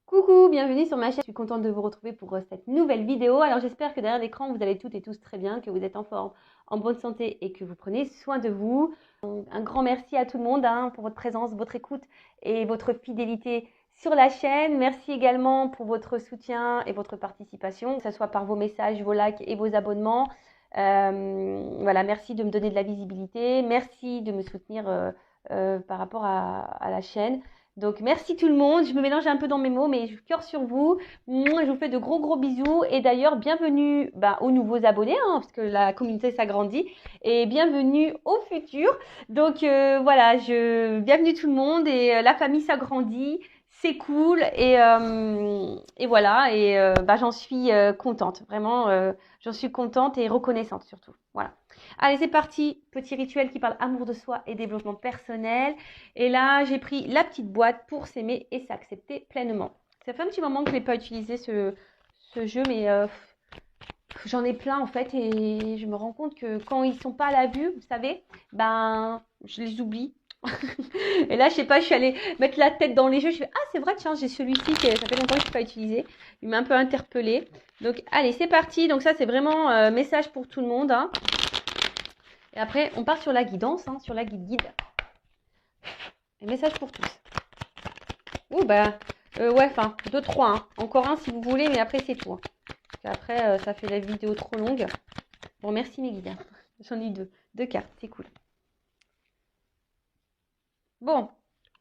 Coucou, bienvenue sur ma chaîne. Je suis contente de vous retrouver pour cette nouvelle vidéo. Alors j'espère que derrière l'écran, vous allez toutes et tous très bien, que vous êtes en forme, en bonne santé et que vous prenez soin de vous. Un grand merci à tout le monde pour votre présence, votre écoute et votre fidélité sur la chaîne. Merci également pour votre soutien et votre participation, que ce soit par vos messages, vos likes et vos abonnements. Voilà, merci de me donner de la visibilité. Merci de me soutenir par rapport à la chaîne. Donc merci tout le monde, je me mélange un peu dans mes mots, mais je cœur sur vous. Moi, je vous fais de gros bisous. Et d'ailleurs, bienvenue aux nouveaux abonnés, parce que la communauté s'agrandit. Et bienvenue au futur. Donc voilà, bienvenue tout le monde et la famille s'agrandit. C'est cool et voilà et j'en suis contente vraiment j'en suis contente et reconnaissante surtout voilà. Allez c'est parti, petit rituel qui parle amour de soi et développement personnel. Et là, j'ai pris la petite boîte pour s'aimer et s'accepter pleinement. Ça fait un petit moment que je n'ai pas utilisé ce jeu, mais j'en ai plein en fait. Et je me rends compte que quand ils sont pas à la vue, vous savez, je les oublie. Et là, je sais pas, je suis allée mettre la tête dans les jeux. Je fais, ah, c'est vrai, tiens, j'ai celui-ci que ça fait longtemps que je n'ai pas utilisé. Il m'a un peu interpellée. Donc, allez, c'est parti. Donc, ça, c'est vraiment message pour tout le monde. Et après, on part sur la guidance, sur la guide. Et message pour tous. Ouh, ouais, enfin, 2, 3. Encore un si vous voulez, mais après, c'est tout. Après, ça fait la vidéo trop longue. Bon, merci mes guides. J'en ai deux cartes, c'est cool. Bon,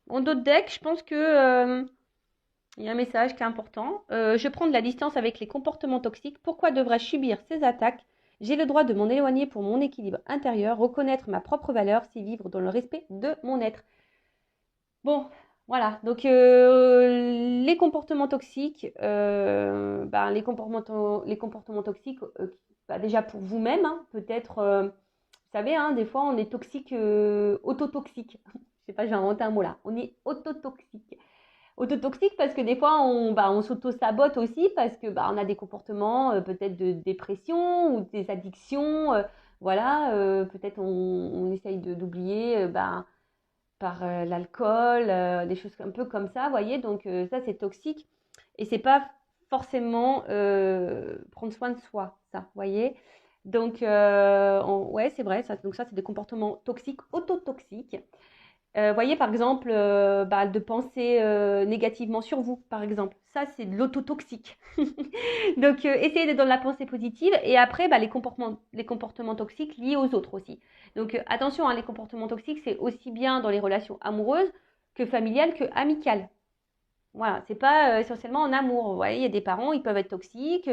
en d'autres decks, je pense que il y a un message qui est important. Je prends de la distance avec les comportements toxiques. Pourquoi devrais-je subir ces attaques? J'ai le droit de m'en éloigner pour mon équilibre intérieur, reconnaître ma propre valeur, c'est vivre dans le respect de mon être. Bon, voilà. Donc, les comportements toxiques, les comportements toxiques, déjà pour vous-même, peut-être, vous savez, des fois, on est toxique, autotoxique. Je sais pas, j'ai inventé un mot là. On est autotoxique. Autotoxique parce que des fois, on s'auto-sabote aussi parce que on a des comportements peut-être de dépression ou des addictions. Voilà, peut-être on essaye d'oublier. Par l'alcool, des choses un peu comme ça, vous voyez. Donc ça, c'est toxique. Et c'est pas forcément prendre soin de soi, ça, vous voyez. Donc, ouais, c'est vrai. Ça, donc ça, c'est des comportements toxiques, autotoxiques. Voyez, par exemple, de penser négativement sur vous, par exemple. Ça, c'est de l'autotoxique. Donc, essayez d'être dans la pensée positive. Et après, les comportements toxiques liés aux autres aussi. Donc, attention, les comportements toxiques, c'est aussi bien dans les relations amoureuses que familiales que amicales. Voilà, c'est pas essentiellement en amour. Vous voyez, il y a des parents, ils peuvent être toxiques,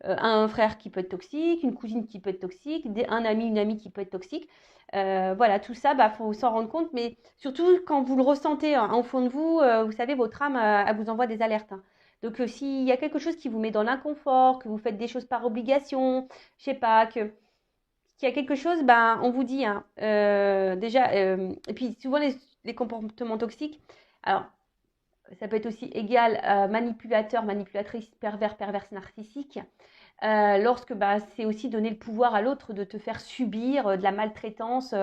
un frère qui peut être toxique, une cousine qui peut être toxique, un ami, une amie qui peut être toxique. Voilà, tout ça, faut s'en rendre compte, mais surtout quand vous le ressentez au fond de vous, vous savez, votre âme, elle vous envoie des alertes. Donc, s'il y a quelque chose qui vous met dans l'inconfort, que vous faites des choses par obligation, je sais pas, qu'il y a quelque chose, on vous dit, déjà, et puis souvent les comportements toxiques, alors, ça peut être aussi égal manipulateur, manipulatrice, pervers, perverse, narcissique. Lorsque c'est aussi donner le pouvoir à l'autre de te faire subir de la maltraitance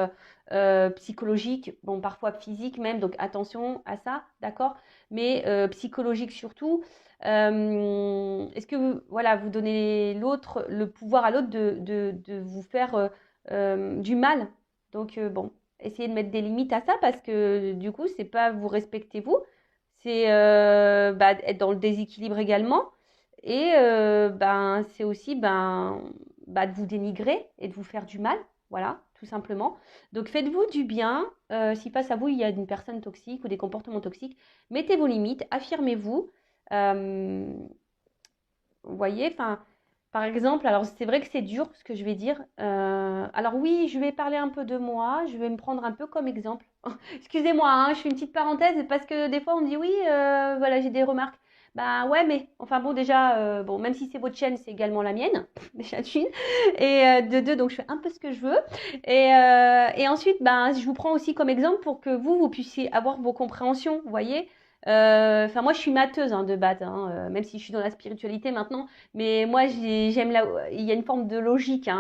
psychologique, bon parfois physique même, donc attention à ça, d'accord, mais psychologique surtout. Est-ce que vous donnez le pouvoir à l'autre de vous faire du mal? Donc bon, essayez de mettre des limites à ça parce que du coup, c'est pas vous respectez vous, c'est être dans le déséquilibre également. Et c'est aussi de vous dénigrer et de vous faire du mal, voilà, tout simplement. Donc faites-vous du bien. Si face à vous, il y a une personne toxique ou des comportements toxiques, mettez vos limites, affirmez-vous. Euh, vous voyez, par exemple, alors c'est vrai que c'est dur ce que je vais dire. Alors oui, je vais parler un peu de moi, je vais me prendre un peu comme exemple. Excusez-moi, je fais une petite parenthèse parce que des fois on me dit oui, voilà, j'ai des remarques. Bah ouais, mais enfin bon, déjà, même si c'est votre chaîne, c'est également la mienne, déjà d'une. Et de deux, donc je fais un peu ce que je veux. Et ensuite, je vous prends aussi comme exemple pour que vous puissiez avoir vos compréhensions, vous voyez. Enfin, moi, je suis matheuse de base, même si je suis dans la spiritualité maintenant. Mais moi, j'aime il y a une forme de logique.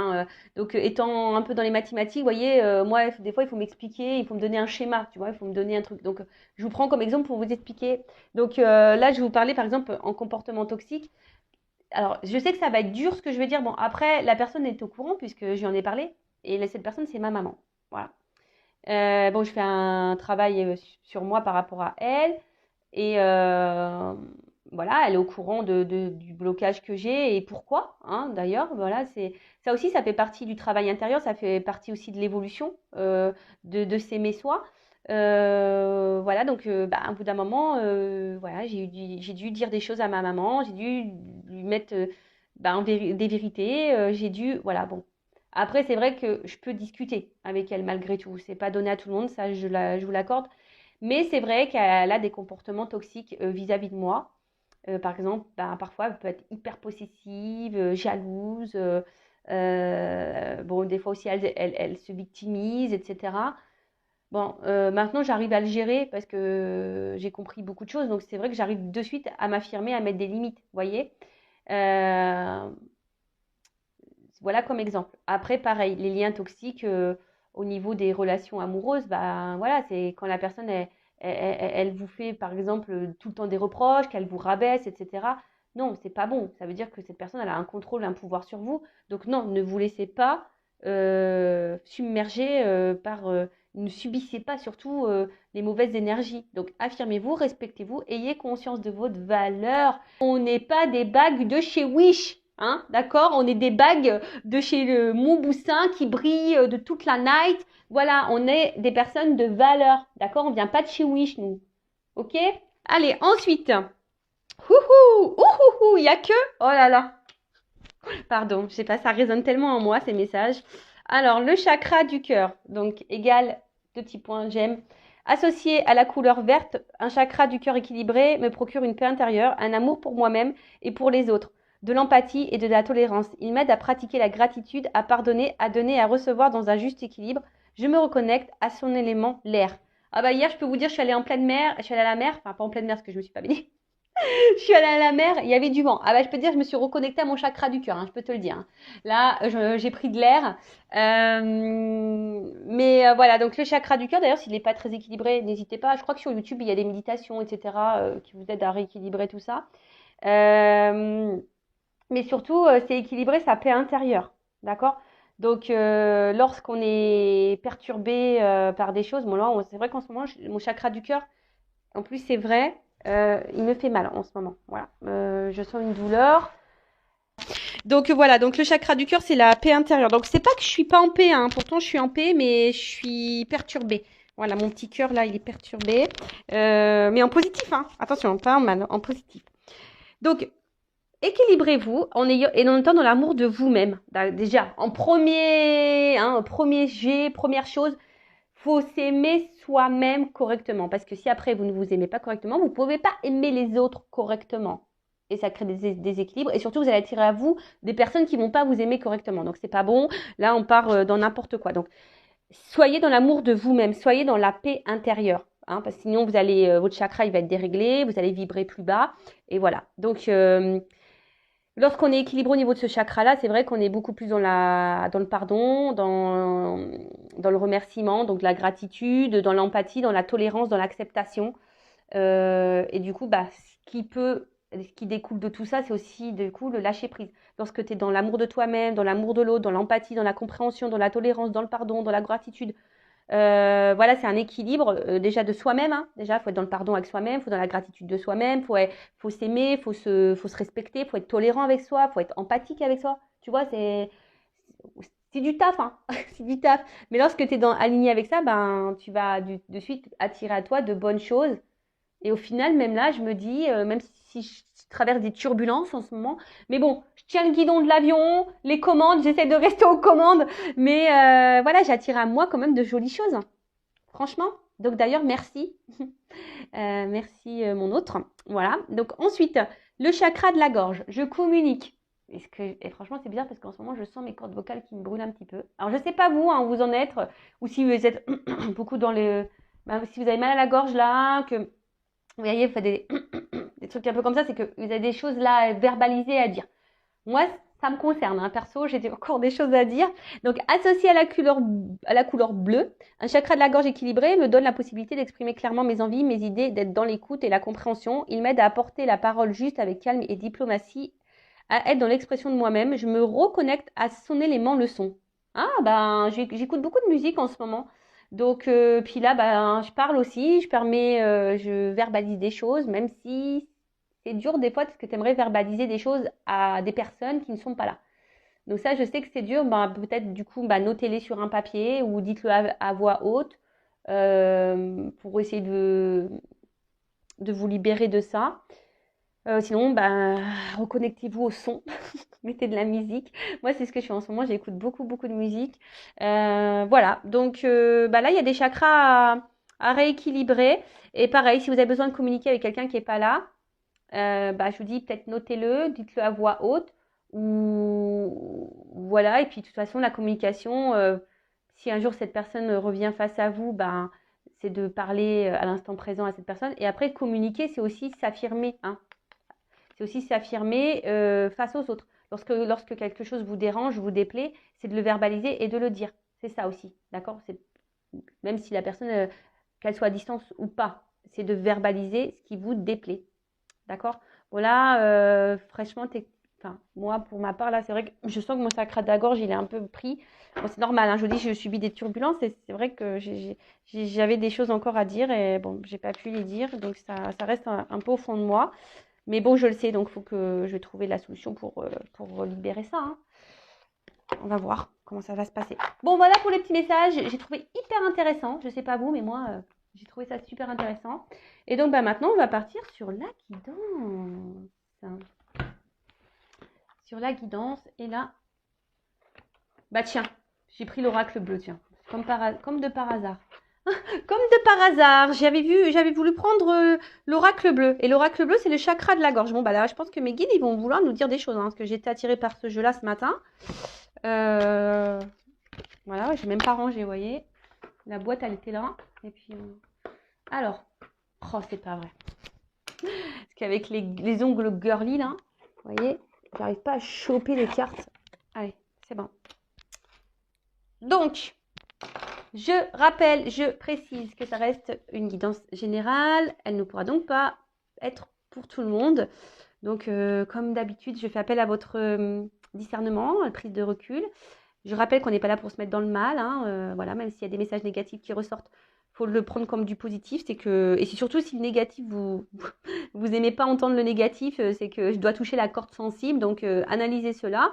Donc, étant un peu dans les mathématiques, vous voyez, moi, des fois, il faut m'expliquer, il faut me donner un schéma, tu vois, il faut me donner un truc. Donc, je vous prends comme exemple pour vous expliquer. Donc, là, je vais vous parler, par exemple, en comportement toxique. Alors, je sais que ça va être dur ce que je vais dire. Bon, après, la personne est au courant puisque je lui en ai parlé. Et cette personne, c'est ma maman. Voilà. Bon, je fais un travail sur moi par rapport à elle. Et voilà, elle est au courant du blocage que j'ai et pourquoi, d'ailleurs. Voilà, ça aussi, ça fait partie du travail intérieur, ça fait partie aussi de l'évolution de s'aimer soi. Voilà, donc au bout d'un moment, voilà, j'ai dû dire des choses à ma maman, j'ai dû lui mettre des vérités, j'ai dû, voilà, bon. Après, c'est vrai que je peux discuter avec elle malgré tout. C'est pas donné à tout le monde, ça je vous l'accorde. Mais c'est vrai qu'elle a des comportements toxiques vis-à-vis de moi. Par exemple, parfois, elle peut être hyper possessive, jalouse. Bon, des fois aussi, elle se victimise, etc. Bon, maintenant, j'arrive à le gérer parce que j'ai compris beaucoup de choses. Donc, c'est vrai que j'arrive de suite à m'affirmer, à mettre des limites, vous voyez. Euh, voilà comme exemple. Après, pareil, les liens toxiques au niveau des relations amoureuses, voilà, c'est quand la personne elle vous fait par exemple tout le temps des reproches, qu'elle vous rabaisse, etc. Non, c'est pas bon. Ça veut dire que cette personne elle a un contrôle, un pouvoir sur vous. Donc non, ne vous laissez pas submerger ne subissez pas surtout les mauvaises énergies. Donc affirmez-vous, respectez-vous, ayez conscience de votre valeur. On n'est pas des bagues de chez Wish. D'accord. On est des bagues de chez le Montboussin qui brillent de toute la night. Voilà, on est des personnes de valeur. D'accord. On vient pas de chez Wish, nous. Ok. Allez, ensuite. Ouhou, ouhou, il y a que. Oh là là. Pardon, je sais pas, ça résonne tellement en moi ces messages. Alors, le chakra du cœur. Donc, égal, 2 petits points, j'aime. Associé à la couleur verte, un chakra du cœur équilibré me procure une paix intérieure, un amour pour moi-même et pour les autres, de l'empathie et de la tolérance. Il m'aide à pratiquer la gratitude, à pardonner, à donner et à recevoir dans un juste équilibre. Je me reconnecte à son élément, l'air. Ah bah hier, je peux vous dire, je suis allée en pleine mer, je suis allée à la mer, enfin pas en pleine mer parce que je me suis pas baignée. Je suis allée à la mer, il y avait du vent. Ah bah je peux te dire, je me suis reconnectée à mon chakra du cœur, je peux te le dire. Là, j'ai pris de l'air. Mais voilà, donc le chakra du cœur, d'ailleurs, s'il n'est pas très équilibré, n'hésitez pas. Je crois que sur YouTube, il y a des méditations, etc., qui vous aident à rééquilibrer tout ça. Euh, mais surtout, c'est équilibrer sa paix intérieure. D'accord. Donc, lorsqu'on est perturbé par des choses, bon là, c'est vrai qu'en ce moment, mon chakra du cœur, en plus, c'est vrai, il me fait mal en ce moment. Voilà. Je sens une douleur. Donc voilà, donc le chakra du cœur, c'est la paix intérieure. Donc c'est pas que je suis pas en paix, pourtant je suis en paix, mais je suis perturbée. Voilà, mon petit cœur là, il est perturbé. Mais en positif, attention, pas en mal, en positif. Donc, équilibrez-vous en étant dans l'amour de vous-même. Déjà, premier jet, première chose, faut s'aimer soi-même correctement. Parce que si après vous ne vous aimez pas correctement, vous ne pouvez pas aimer les autres correctement. Et ça crée des déséquilibres. Et surtout, vous allez attirer à vous des personnes qui ne vont pas vous aimer correctement. Donc, c'est pas bon. Là, on part dans n'importe quoi. Donc, soyez dans l'amour de vous-même. Soyez dans la paix intérieure. Parce que sinon, votre chakra, il va être déréglé. Vous allez vibrer plus bas. Et voilà. Donc, lorsqu'on est équilibré au niveau de ce chakra-là, c'est vrai qu'on est beaucoup plus dans le pardon, dans le remerciement, donc la gratitude, dans l'empathie, dans la tolérance, dans l'acceptation. Et du coup, ce qui découle de tout ça, c'est aussi du coup le lâcher prise. Lorsque tu es dans l'amour de toi-même, dans l'amour de l'autre, dans l'empathie, dans la compréhension, dans la tolérance, dans le pardon, dans la gratitude, voilà, c'est un équilibre déjà de soi-même. Déjà, il faut être dans le pardon avec soi-même, il faut dans la gratitude de soi-même, faut s'aimer, faut se respecter, faut être tolérant avec soi, faut être empathique avec soi. Tu vois, c'est du taf, c'est du taf. Mais lorsque tu es aligné avec ça, tu vas de suite attirer à toi de bonnes choses. Et au final, même là, je me dis, même si je traverse des turbulences en ce moment, mais bon, je tiens le guidon de l'avion, les commandes, j'essaie de rester aux commandes, mais voilà, j'attire à moi quand même de jolies choses, franchement. Donc d'ailleurs, merci. Merci mon autre. Voilà. Donc ensuite, le chakra de la gorge. Je communique. Et franchement, c'est bizarre parce qu'en ce moment, je sens mes cordes vocales qui me brûlent un petit peu. Alors, je ne sais pas vous, où vous en êtes, ou si vous êtes beaucoup dans si vous avez mal à la gorge là, que Vous voyez, vous faites des trucs un peu comme ça, c'est que vous avez des choses là verbalisées à dire. Moi, ça me concerne, hein. Perso, j'ai encore des choses à dire. Donc, associé à la couleur bleue, un chakra de la gorge équilibré me donne la possibilité d'exprimer clairement mes envies, mes idées, d'être dans l'écoute et la compréhension. Il m'aide à apporter la parole juste avec calme et diplomatie, à être dans l'expression de moi-même. Je me reconnecte à son élément leçon. Ah, ben, j'écoute beaucoup de musique en ce moment. Donc, puis là, ben, je parle aussi, je verbalise des choses, même si c'est dur des fois parce que tu aimerais verbaliser des choses à des personnes qui ne sont pas là. Donc ça, je sais que c'est dur. Ben, peut-être du coup, ben, notez-les sur un papier ou dites-le à voix haute pour essayer de vous libérer de ça. Sinon, ben, reconnectez-vous au son, mettez de la musique. Moi, c'est ce que je fais en ce moment, j'écoute beaucoup, beaucoup de musique. Voilà, donc ben là, il y a des chakras à rééquilibrer. Et pareil, si vous avez besoin de communiquer avec quelqu'un qui n'est pas là, bah, je vous dis peut-être notez-le, dites-le à voix haute. Ou voilà, et puis de toute façon, la communication, si un jour cette personne revient face à vous, ben, c'est de parler à l'instant présent à cette personne. Et après, communiquer, c'est aussi s'affirmer, hein. C'est aussi s'affirmer face aux autres. Lorsque quelque chose vous dérange, vous déplaît, c'est de le verbaliser et de le dire. C'est ça aussi, d'accord? Même si la personne, qu'elle soit à distance ou pas, c'est de verbaliser ce qui vous déplaît, d'accord? Bon là, fraîchement, enfin, moi, pour ma part, là, c'est vrai que je sens que mon sacre de la gorge, il est un peu pris. Bon, c'est normal, hein, je vous dis, je subis des turbulences et c'est vrai que j'avais des choses encore à dire et bon, j'ai pas pu les dire, donc ça reste un peu au fond de moi. Mais bon, je le sais, donc il faut que je trouve la solution pour libérer ça, hein. On va voir comment ça va se passer. Bon, voilà pour les petits messages. J'ai trouvé hyper intéressant. Je sais pas vous, mais moi, j'ai trouvé ça super intéressant. Et donc, bah, maintenant, on va partir sur la guidance. Sur la guidance. Et là, bah tiens, j'ai pris l'oracle bleu, tiens. Comme de par hasard. Comme de par hasard, j'avais voulu prendre l'oracle bleu. Et l'oracle bleu, c'est le chakra de la gorge. Bon, bah là, je pense que mes guides, ils vont vouloir nous dire des choses, hein, parce que j'ai été attirée par ce jeu-là ce matin. Voilà, j'ai même pas rangé, vous voyez. La boîte, elle était là. Et puis, alors, oh, c'est pas vrai. Parce qu'avec les ongles girly, là, vous voyez, j'arrive pas à choper les cartes. Allez, c'est bon. Donc, je rappelle, je précise que ça reste une guidance générale. Elle ne pourra donc pas être pour tout le monde. Donc, comme d'habitude, je fais appel à votre discernement, prise de recul. Je rappelle qu'on n'est pas là pour se mettre dans le mal, hein, voilà, même s'il y a des messages négatifs qui ressortent, il faut le prendre comme du positif. Et c'est surtout si le négatif, vous aimez pas entendre le négatif, c'est que je dois toucher la corde sensible, donc analysez cela.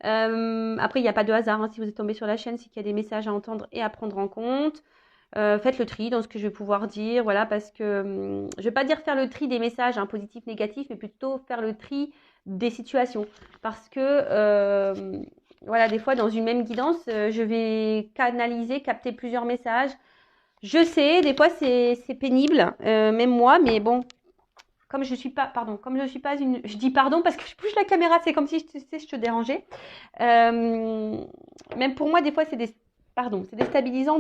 Après, il n'y a pas de hasard, hein, si vous êtes tombé sur la chaîne, c'est qu'il y a des messages à entendre et à prendre en compte. Faites le tri dans ce que je vais pouvoir dire, voilà, parce que je ne vais pas dire faire le tri des messages, hein, positifs, négatifs, mais plutôt faire le tri des situations. Parce que, voilà, des fois, dans une même guidance, je vais capter plusieurs messages. Je sais, des fois, c'est pénible, même moi, mais bon, comme je suis pas une, je dis pardon parce que je bouge la caméra, c'est comme si je te dérangeais. Même pour moi, des fois, c'est déstabilisant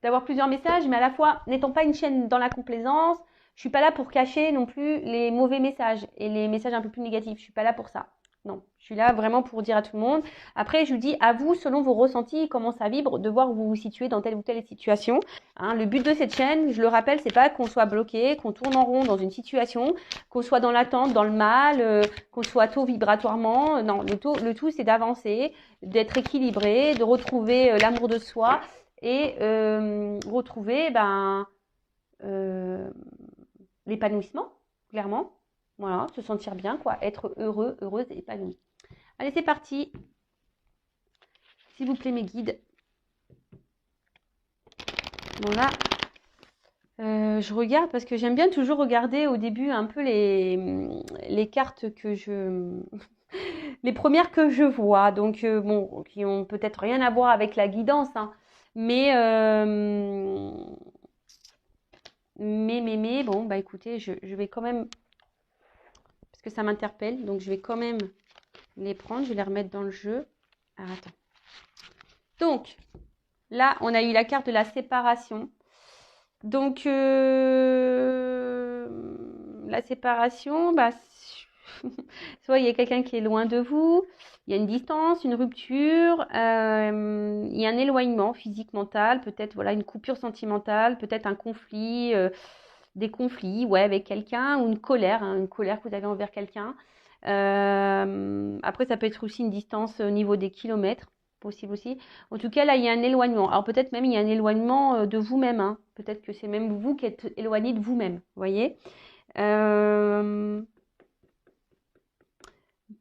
d'avoir plusieurs messages, mais à la fois, n'étant pas une chaîne dans la complaisance, je suis pas là pour cacher non plus les mauvais messages et les messages un peu plus négatifs. Je suis pas là pour ça. Non, je suis là vraiment pour dire à tout le monde. Après, je vous dis à vous, selon vos ressentis, comment ça vibre, de voir où vous vous situez dans telle ou telle situation. Hein, le but de cette chaîne, je le rappelle, c'est pas qu'on soit bloqué, qu'on tourne en rond dans une situation, qu'on soit dans l'attente, dans le mal, qu'on soit tôt vibratoirement. Non, le tout, c'est d'avancer, d'être équilibré, de retrouver l'amour de soi et retrouver l'épanouissement, clairement. Voilà, se sentir bien, quoi, être heureux, heureuse et épanouie. Allez, c'est parti. S'il vous plaît, mes guides. Bon, là, je regarde parce que j'aime bien toujours regarder au début un peu les cartes les premières que je vois. Donc, bon, qui ont peut-être rien à voir avec la guidance, hein, mais, bon, bah écoutez, je vais quand même, parce que ça m'interpelle, donc je vais quand même les prendre, je vais les remettre dans le jeu. Alors, attends. Donc, là, on a eu la carte de la séparation. Donc, la séparation, bah, soit il y a quelqu'un qui est loin de vous, il y a une distance, une rupture, il y a un éloignement physique, mental, peut-être voilà une coupure sentimentale, peut-être un conflit, des conflits, ouais, avec quelqu'un ou une colère que vous avez envers quelqu'un. Après, ça peut être aussi une distance au niveau des kilomètres, possible aussi. En tout cas, là, il y a un éloignement. Alors peut-être même il y a un éloignement de vous-même, hein. Peut-être que c'est même vous qui êtes éloigné de vous-même, vous voyez.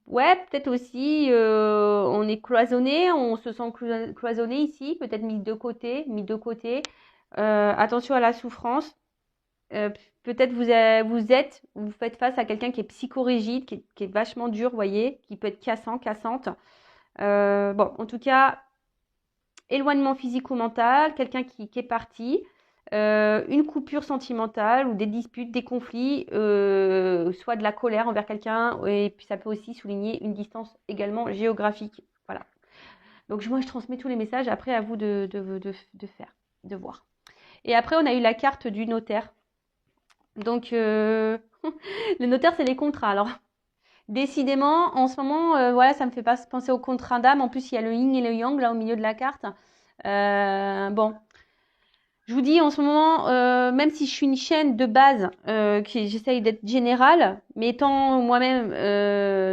Ouais, peut-être aussi on est cloisonné, on se sent cloisonné ici, peut-être mis de côté, mis de côté. Attention à la souffrance. Euh, peut-être vous faites face à quelqu'un qui est psychorigide, qui est vachement dur, vous voyez, qui peut être cassant, cassante. Bon, en tout cas, éloignement physique ou mental, quelqu'un qui est parti, une coupure sentimentale ou des disputes, des conflits, soit de la colère envers quelqu'un, et puis ça peut aussi souligner une distance également géographique. Voilà. Donc moi, je transmets tous les messages, après à vous de faire, de voir. Et après, on a eu la carte du notaire. Donc, le notaire, c'est les contrats. Alors, décidément, en ce moment, voilà, ça me fait pas penser au contrat d'âme. En plus, il y a le yin et le yang là au milieu de la carte. Bon, je vous dis en ce moment, même si je suis une chaîne de base, j'essaye d'être générale, mais étant moi-même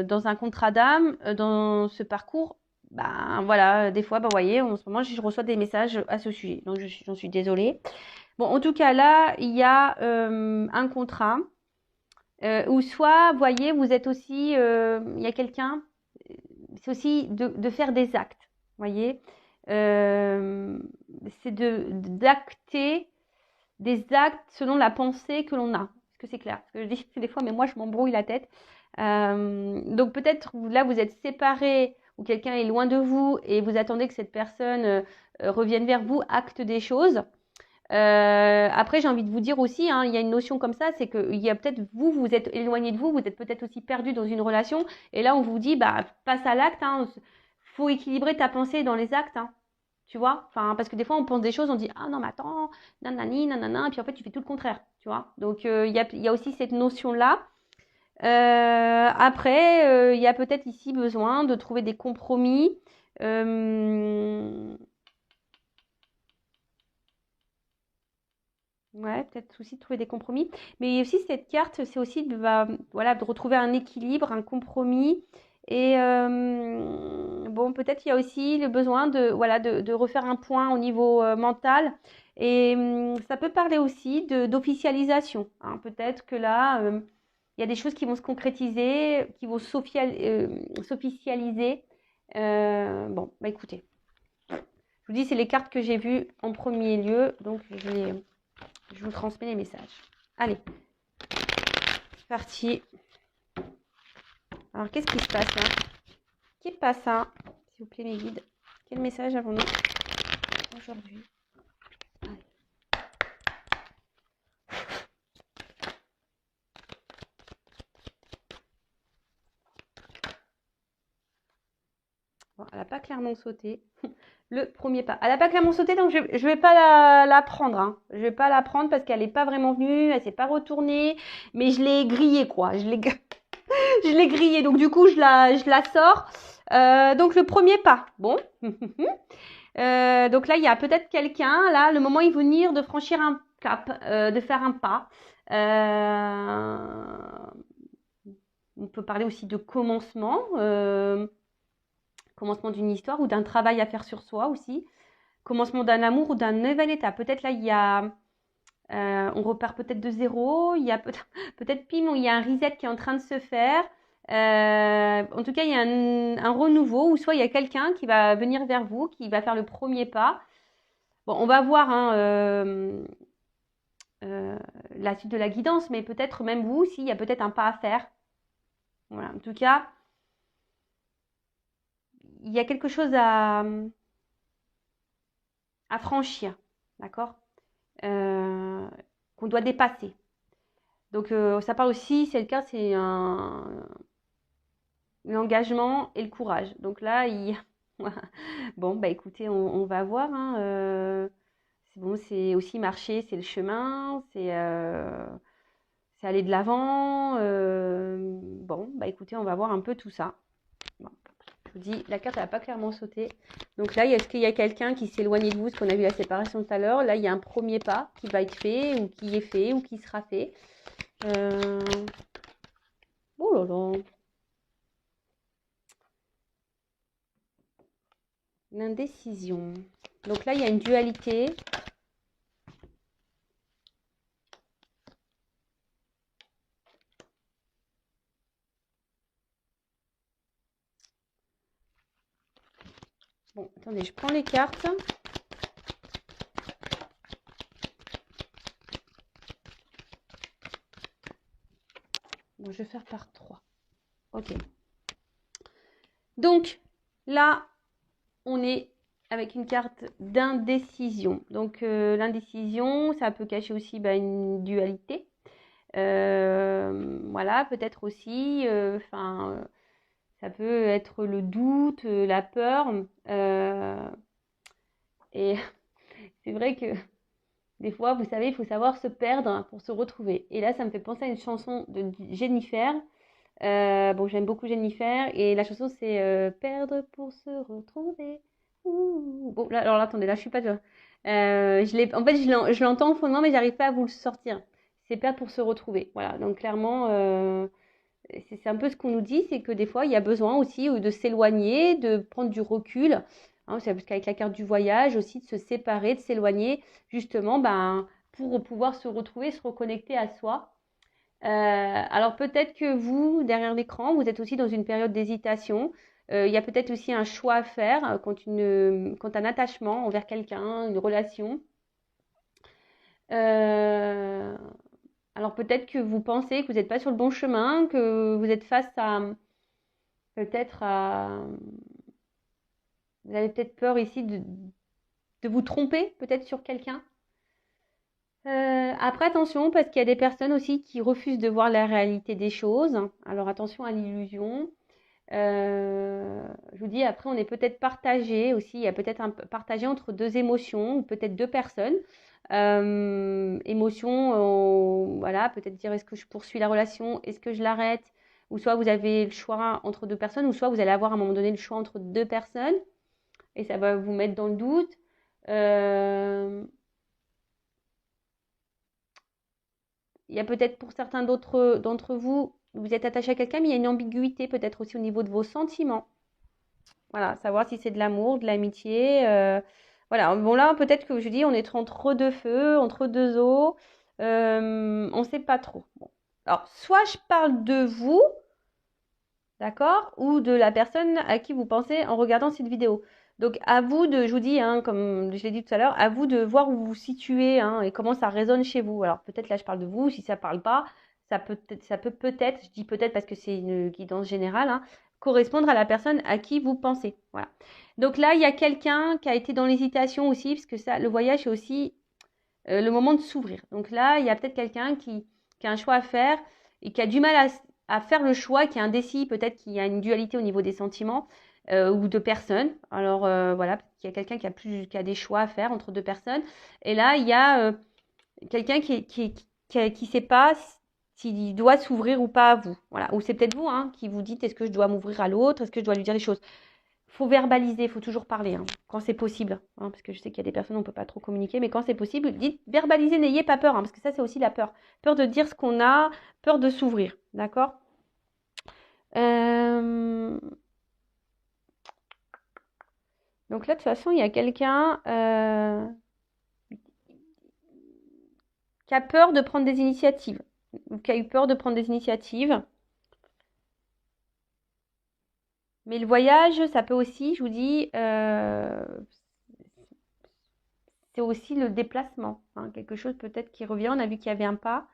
dans un contrat d'âme, dans ce parcours, ben voilà, des fois, ben, vous voyez, en ce moment, je reçois des messages à ce sujet. Donc, j'en suis désolée. Bon, en tout cas, là, il y a un contrat. Ou soit, vous voyez, vous êtes aussi, il y a quelqu'un, c'est aussi de faire des actes, vous voyez. C'est d'acter des actes selon la pensée que l'on a. Est-ce que c'est clair? Parce que je dis des fois, mais moi, je m'embrouille la tête. Donc peut-être là, vous êtes séparés ou quelqu'un est loin de vous et vous attendez que cette personne revienne vers vous, acte des choses. Après, j'ai envie de vous dire aussi, hein, il y a une notion comme ça, c'est que il y a peut-être vous êtes éloigné de vous, vous êtes peut-être aussi perdu dans une relation, et là on vous dit, bah passe à l'acte, hein, faut équilibrer ta pensée dans les actes, hein, tu vois, enfin parce que des fois on pense des choses, on dit ah non mais attends, nanani, nanana, et puis en fait tu fais tout le contraire, tu vois. Donc il y a aussi cette notion là. Après, il y a peut-être ici besoin de trouver des compromis. Ouais, peut-être aussi de trouver des compromis. Mais aussi, cette carte, c'est aussi voilà, de retrouver un équilibre, un compromis. Et bon, peut-être il y a aussi le besoin voilà, de refaire un point au niveau mental. Et ça peut parler aussi d'officialisation, hein. Peut-être que là, il y a des choses qui vont se concrétiser, qui vont s'officialiser. Bon, bah écoutez, je vous dis, c'est les cartes que j'ai vues en premier lieu. Donc, je vous transmets les messages. Allez, c'est parti. Alors, qu'est-ce qui se passe là? Qui passe ça? S'il vous plaît, mes guides. Quel message avons-nous aujourd'hui? Bon, elle n'a pas clairement sauté. Le premier pas. Elle n'a pas clairement sauté, donc je ne vais pas la prendre. Hein. Je ne vais pas la prendre parce qu'elle n'est pas vraiment venue, elle ne s'est pas retournée. Mais je l'ai grillée, quoi. Je l'ai grillée, donc du coup, je la sors. Donc, le premier pas. Bon. Donc là, il y a peut-être quelqu'un, là, le moment est venir de franchir un cap, de faire un pas. On peut parler aussi de commencement. Commencement d'une histoire ou d'un travail à faire sur soi aussi, commencement d'un amour ou d'un nouvel état. Peut-être là, il y a, on repart peut-être de zéro, il y a peut-être pim, il y a un reset qui est en train de se faire. En tout cas, il y a un renouveau, ou soit il y a quelqu'un qui va venir vers vous, qui va faire le premier pas. Bon, on va voir hein, la suite de la guidance, mais peut-être même vous, s'il y a peut-être un pas à faire. Voilà, en tout cas, il y a quelque chose à franchir, d'accord, qu'on doit dépasser. Donc ça parle aussi, c'est le cas, c'est l'engagement et le courage. Donc là, bon, bah écoutez, on va voir. Hein, c'est bon, c'est aussi marcher, c'est le chemin, c'est aller de l'avant. Bon, bah écoutez, on va voir un peu tout ça. Bon. Je vous dis, la carte n'a pas clairement sauté. Donc là, est-ce qu'il y a quelqu'un qui s'est éloigné de vous, parce qu'on a vu la séparation tout à l'heure. Là, il y a un premier pas qui va être fait, ou qui est fait, ou qui sera fait. Oh là là. L'indécision. Donc là, il y a une dualité. Bon, attendez, je prends les cartes. Bon, je vais faire par 3. Ok. Donc, là, on est avec une carte d'indécision. Donc, l'indécision, ça peut cacher aussi une dualité. Voilà, peut-être aussi, ça peut être le doute, la peur. Et c'est vrai que des fois, vous savez, il faut savoir se perdre pour se retrouver. Et là, ça me fait penser à une chanson de Jennifer. Bon, j'aime beaucoup Jennifer. Et la chanson, c'est Perdre pour se retrouver. Ouh. Bon, là, alors là, attendez, là, je suis pas sûre. En fait, je l'entends au fondement, mais j'arrive pas à vous le sortir. C'est perdre pour se retrouver. Voilà, donc clairement, c'est un peu ce qu'on nous dit, c'est que des fois, il y a besoin aussi de s'éloigner, de prendre du recul. Hein, c'est parce qu'avec la carte du voyage aussi, de se séparer, de s'éloigner, justement, pour pouvoir se retrouver, se reconnecter à soi. Alors peut-être que vous, derrière l'écran, vous êtes aussi dans une période d'hésitation. Il y a peut-être aussi un choix à faire quand un attachement envers quelqu'un, une relation. Euh, alors peut-être que vous pensez que vous n'êtes pas sur le bon chemin, que vous êtes face à peut-être à... Vous avez peut-être peur ici de vous tromper peut-être sur quelqu'un. Après, attention, parce qu'il y a des personnes aussi qui refusent de voir la réalité des choses. Alors attention à l'illusion. Je vous dis, après, on est peut-être partagé aussi. Il y a peut-être un partagé entre deux émotions, ou peut-être deux personnes. Émotion, voilà, peut-être dire est-ce que je poursuis la relation, est-ce que je l'arrête, ou soit vous avez le choix entre deux personnes, ou soit vous allez avoir à un moment donné le choix entre deux personnes, et ça va vous mettre dans le doute. Il y a peut-être pour certains d'entre vous, vous êtes attaché à quelqu'un, mais il y a une ambiguïté peut-être aussi au niveau de vos sentiments. Voilà, savoir si c'est de l'amour, de l'amitié. Voilà, bon là, peut-être que je dis, on est entre deux feux, entre deux eaux. On ne sait pas trop. Bon. Alors, soit je parle de vous, d'accord, ou de la personne à qui vous pensez en regardant cette vidéo. Donc, à vous de, je vous dis, hein, comme je l'ai dit tout à l'heure, à vous de voir où vous vous situez hein, et comment ça résonne chez vous. Alors, peut-être là, je parle de vous. Si ça ne parle pas, ça peut peut-être, je dis peut-être parce que c'est une guidance générale, hein, correspondre à la personne à qui vous pensez. Voilà. Donc là, il y a quelqu'un qui a été dans l'hésitation aussi, parce que ça, le voyage, c'est aussi le moment de s'ouvrir. Donc là, il y a peut-être quelqu'un qui a un choix à faire et qui a du mal à faire le choix, qui est indécis, peut-être qu'il y a une dualité au niveau des sentiments ou de personnes. Alors voilà, il y a quelqu'un qui a des choix à faire entre deux personnes. Et là, il y a quelqu'un qui sait pas s'il doit s'ouvrir ou pas à vous. Voilà. Ou c'est peut-être vous hein, qui vous dites est-ce que je dois m'ouvrir à l'autre, est-ce que je dois lui dire les choses. Faut verbaliser, il faut toujours parler, hein, quand c'est possible. Hein, parce que je sais qu'il y a des personnes où on ne peut pas trop communiquer, mais quand c'est possible, dites verbalisez, n'ayez pas peur, hein, parce que ça, c'est aussi la peur. Peur de dire ce qu'on a, peur de s'ouvrir. D'accord Donc là, de toute façon, il y a quelqu'un qui a peur de prendre des initiatives, ou qui a eu peur de prendre des initiatives. Mais le voyage, ça peut aussi, je vous dis, c'est aussi le déplacement. Hein, quelque chose peut-être qui revient. On a vu qu'il y avait un pas.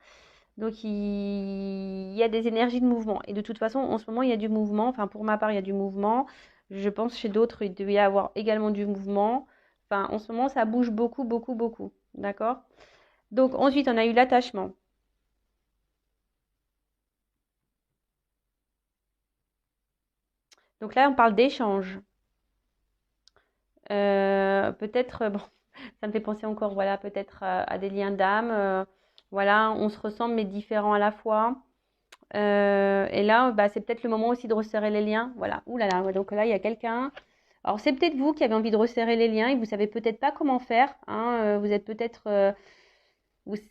Donc, il y a des énergies de mouvement. Et de toute façon, en ce moment, il y a du mouvement. Enfin, pour ma part, il y a du mouvement. Je pense chez d'autres, il devait y avoir également du mouvement. Enfin, en ce moment, ça bouge beaucoup, beaucoup, beaucoup. D'accord? Donc, ensuite, on a eu l'attachement. Donc là, on parle d'échange. Peut-être, bon, ça me fait penser encore, voilà, peut-être à des liens d'âme. Voilà, on se ressemble mais différents à la fois. Et là, bah, c'est peut-être le moment aussi de resserrer les liens. Voilà. Ouh là là, ouais, donc là, il y a quelqu'un. Alors, c'est peut-être vous qui avez envie de resserrer les liens et vous savez peut-être pas comment faire, hein. Vous êtes peut-être,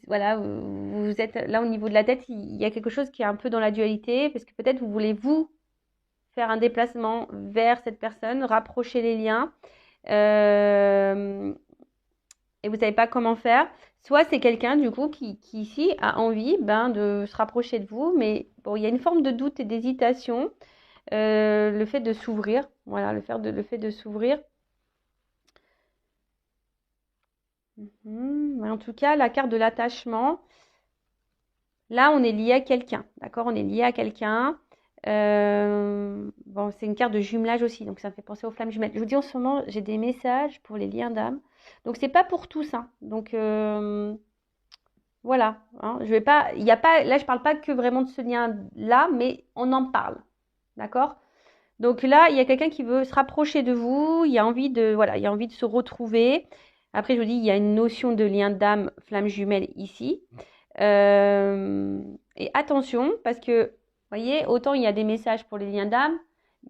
voilà, vous êtes là au niveau de la tête, il y a quelque chose qui est un peu dans la dualité parce que peut-être vous voulez vous faire un déplacement vers cette personne, rapprocher les liens. Euh, et vous savez pas comment faire. Soit c'est quelqu'un du coup qui ici a envie ben, de se rapprocher de vous, mais bon, il y a une forme de doute et d'hésitation. Le fait de s'ouvrir, voilà, le fait de s'ouvrir. Mais en tout cas, la carte de l'attachement, là, on est lié à quelqu'un, d'accord? On est lié à quelqu'un. Bon, c'est une carte de jumelage aussi, donc ça me fait penser aux flammes jumelles. Je vous dis en ce moment, j'ai des messages pour les liens d'âme. Donc c'est pas pour tous, hein. Donc voilà, hein, je vais pas, il y a pas, là je parle pas que vraiment de ce lien-là, mais on en parle, d'accord? Donc là, il y a quelqu'un qui veut se rapprocher de vous, il y a envie de, voilà, il y a envie de se retrouver. Après, je vous dis, il y a une notion de lien d'âme, flamme jumelle ici. Euh, et attention, parce que, vous voyez, autant il y a des messages pour les liens d'âme,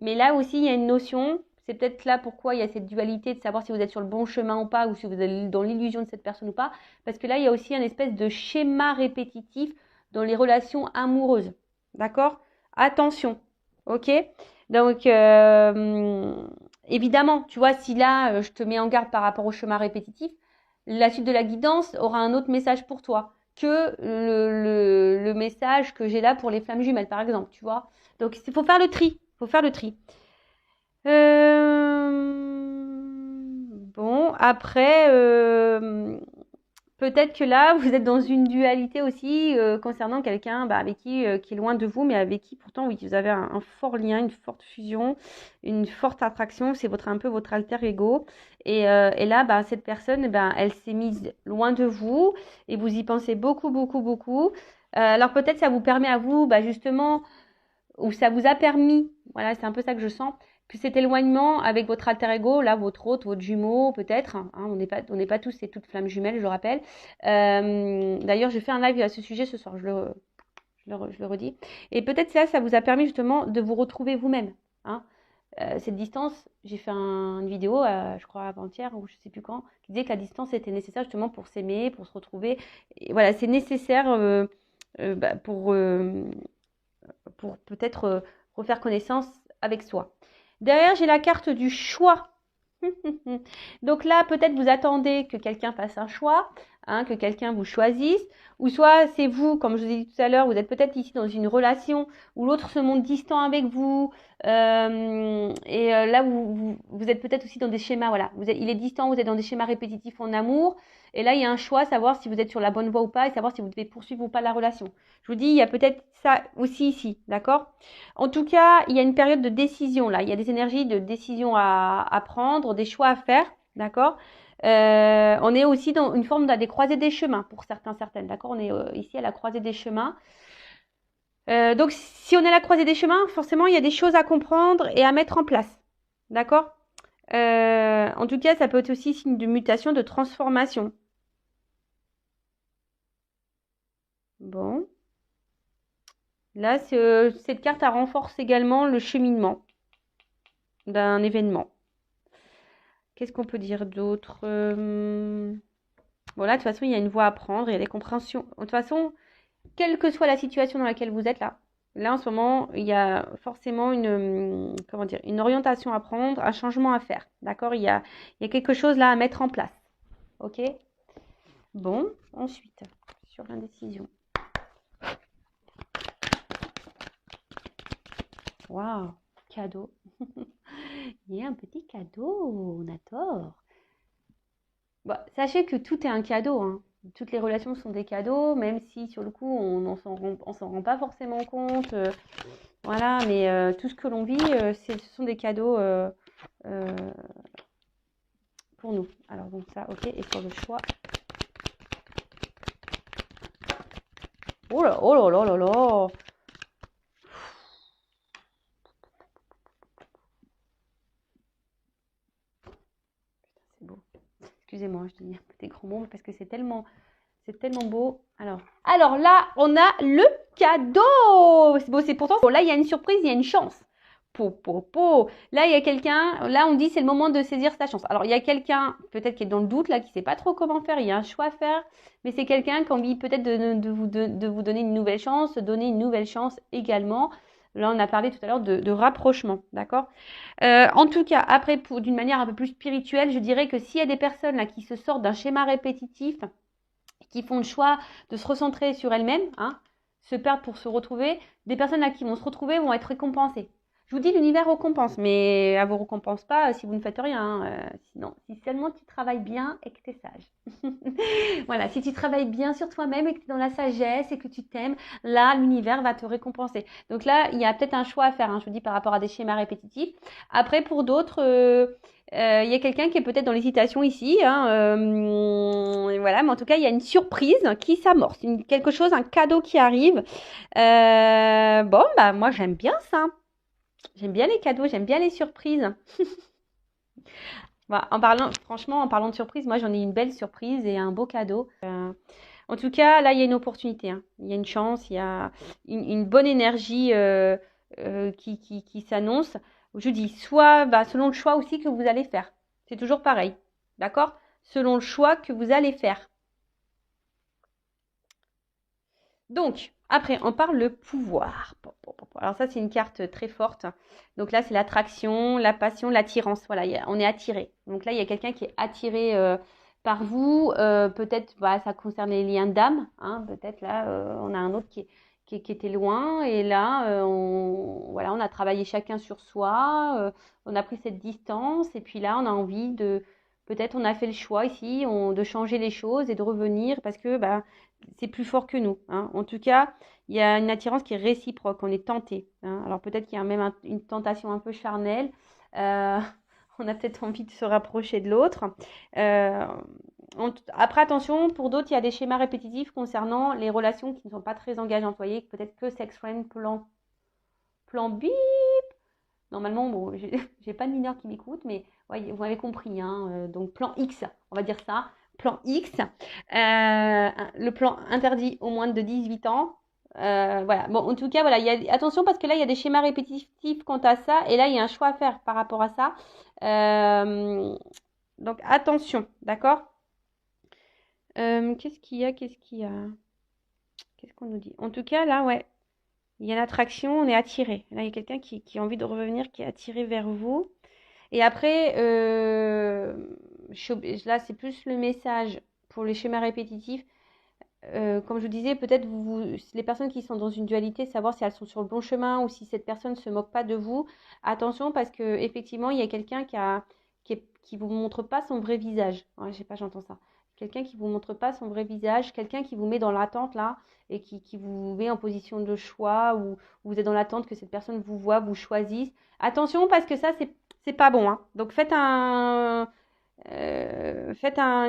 mais là aussi, il y a une notion, c'est peut-être là pourquoi il y a cette dualité de savoir si vous êtes sur le bon chemin ou pas, ou si vous êtes dans l'illusion de cette personne ou pas, parce que là, il y a aussi un espèce de schéma répétitif dans les relations amoureuses. D'accord? Attention, ok? Donc, évidemment, tu vois, si là, je te mets en garde par rapport au schéma répétitif, la suite de la guidance aura un autre message pour toi que le message que j'ai là pour les flammes jumelles, par exemple, tu vois. Donc, il faut faire le tri. Il faut faire le tri. Bon, après, peut-être que là, vous êtes dans une dualité aussi concernant quelqu'un bah, avec qui est loin de vous, mais avec qui pourtant, oui, vous avez un fort lien, une forte fusion, une forte attraction. C'est un peu votre alter ego. Et là, bah, cette personne, bah, elle s'est mise loin de vous et vous y pensez beaucoup, beaucoup, beaucoup. Alors peut-être ça vous permet à vous, bah, justement, ou ça vous a permis, voilà, c'est un peu ça que je sens, que cet éloignement avec votre alter ego, là, votre hôte, votre jumeau, peut-être, hein, on n'est pas tous et toutes flammes jumelles, je le rappelle. D'ailleurs, je fais un live à ce sujet ce soir, je le redis. Et peut-être ça vous a permis justement de vous retrouver vous-même. Hein. Cette distance, j'ai fait une vidéo, je crois avant-hier ou je sais plus quand, qui disait que la distance était nécessaire justement pour s'aimer, pour se retrouver. Et voilà, c'est nécessaire bah, pour peut-être refaire connaissance avec soi. Derrière, j'ai la carte du choix. Donc là, peut-être vous attendez que quelqu'un fasse un choix, hein, que quelqu'un vous choisisse, ou soit c'est vous, comme je vous ai dit tout à l'heure, vous êtes peut-être ici dans une relation où l'autre se montre distant avec vous, là vous êtes peut-être aussi dans des schémas, voilà, il est distant, vous êtes dans des schémas répétitifs en amour, et là il y a un choix, savoir si vous êtes sur la bonne voie ou pas, et savoir si vous devez poursuivre ou pas la relation. Je vous dis, il y a peut-être ça aussi ici, d'accord? En tout cas, il y a une période de décision là. Il y a des énergies de décision à prendre, des choix à faire, d'accord? On est aussi dans une forme des croisées des chemins pour certains, certaines, d'accord? On est ici à la croisée des chemins. Donc, si on est à la croisée des chemins, forcément, il y a des choses à comprendre et à mettre en place, d'accord? En tout cas, ça peut être aussi signe de mutation, de transformation. Bon. Là, cette carte, elle renforce également le cheminement d'un événement. Qu'est-ce qu'on peut dire d'autre Bon, là, de toute façon, il y a une voie à prendre, il y a des compréhensions. De toute façon, quelle que soit la situation dans laquelle vous êtes là en ce moment, il y a forcément comment dire, une orientation à prendre, un changement à faire. D'accord, il y a quelque chose là à mettre en place. Ok. Bon, ensuite, sur l'indécision. Waouh, cadeau. Il y a un petit cadeau, on adore. Bah, sachez que tout est un cadeau, hein. Toutes les relations sont des cadeaux, même si sur le coup on s'en rend pas forcément compte. Voilà, mais tout ce que l'on vit, ce sont des cadeaux euh, pour nous. Alors donc ça, ok, et sur le choix. Oh là, oh là là là là. C'est beau. Excusez-moi, je dis des gros mots parce que c'est tellement C'est tellement beau. Alors là, on a le cadeau. C'est beau, c'est pourtant. Bon, là, il y a une surprise, il y a une chance. Là, il y a quelqu'un. Là, on dit c'est le moment de saisir sa chance. Alors, il y a quelqu'un, peut-être qui est dans le doute, là, qui ne sait pas trop comment faire. Il y a un choix à faire. Mais c'est quelqu'un qui a envie peut-être de vous donner une nouvelle chance, donner une nouvelle chance également. Là, on a parlé tout à l'heure de rapprochement, d'accord? En tout cas, après, d'une manière un peu plus spirituelle, je dirais que s'il y a des personnes là qui se sortent d'un schéma répétitif, qui font le choix de se recentrer sur elles-mêmes, hein, se perdre pour se retrouver, des personnes là qui vont se retrouver vont être récompensées. Je vous dis, l'univers récompense, mais elle ne vous récompense pas si vous ne faites rien. Hein. Sinon, si seulement tu travailles bien et que tu es sage. Voilà, si tu travailles bien sur toi-même et que tu es dans la sagesse et que tu t'aimes, là, l'univers va te récompenser. Donc là, il y a peut-être un choix à faire, hein, je vous dis, par rapport à des schémas répétitifs. Après, pour d'autres, il y a quelqu'un qui est peut-être dans l'hésitation ici. Hein, voilà, mais en tout cas, il y a une surprise qui s'amorce. Quelque chose, un cadeau qui arrive. Bon, bah moi, j'aime bien ça. J'aime bien les cadeaux, j'aime bien les surprises. Voilà, franchement, en parlant de surprise, moi j'en ai une belle surprise et un beau cadeau. En tout cas, là, il y a une opportunité. Hein. Il y a une chance, il y a une bonne énergie qui s'annonce. Je dis, soit selon le choix aussi que vous allez faire. C'est toujours pareil. D'accord? Selon le choix que vous allez faire. Donc, après, on parle le pouvoir. Alors ça, c'est une carte très forte. Donc là, c'est l'attraction, la passion, l'attirance. Voilà, on est attiré. Donc là, il y a quelqu'un qui est attiré par vous. Peut-être, ça concerne les liens d'âme. Hein, peut-être là, on a un autre qui était loin. Et là, on a travaillé chacun sur soi. On a pris cette distance. Et puis là, on a envie de... Peut-être on a fait le choix ici de changer les choses et de revenir parce que c'est plus fort que nous. Hein. En tout cas, il y a une attirance qui est réciproque, on est tenté. Hein. Alors peut-être qu'il y a même une tentation un peu charnelle. On a peut-être envie de se rapprocher de l'autre. Après, attention, pour d'autres, il y a des schémas répétitifs concernant les relations qui ne sont pas très engageantes. Vous voyez, peut-être que sex friend, plan bip. Normalement, bon, j'ai pas de mineurs qui m'écoutent, mais ouais, vous m'avez compris. Hein, donc, plan X, on va dire ça. Plan X, le plan interdit aux moins de 18 ans. Voilà. Bon, en tout cas, voilà, attention parce que là, il y a des schémas répétitifs quant à ça. Et là, il y a un choix à faire par rapport à ça. Donc, attention, d'accord? Qu'est-ce qu'il y a? Qu'est-ce qu'on nous dit? En tout cas, là, ouais. Il y a une attraction, on est attiré. Là, il y a quelqu'un qui a envie de revenir, qui est attiré vers vous. Et après, là, c'est plus le message pour les schémas répétitifs. Comme je vous disais, peut-être les personnes qui sont dans une dualité, savoir si elles sont sur le bon chemin ou si cette personne ne se moque pas de vous. Attention, parce qu'effectivement, il y a quelqu'un qui vous montre pas son vrai visage. Ouais, je sais pas, j'entends ça. Quelqu'un qui vous montre pas son vrai visage, quelqu'un qui vous met dans l'attente là et qui vous met en position de choix ou vous êtes dans l'attente que cette personne vous voit, vous choisisse. Attention parce que ça c'est pas bon. Hein. Donc faites une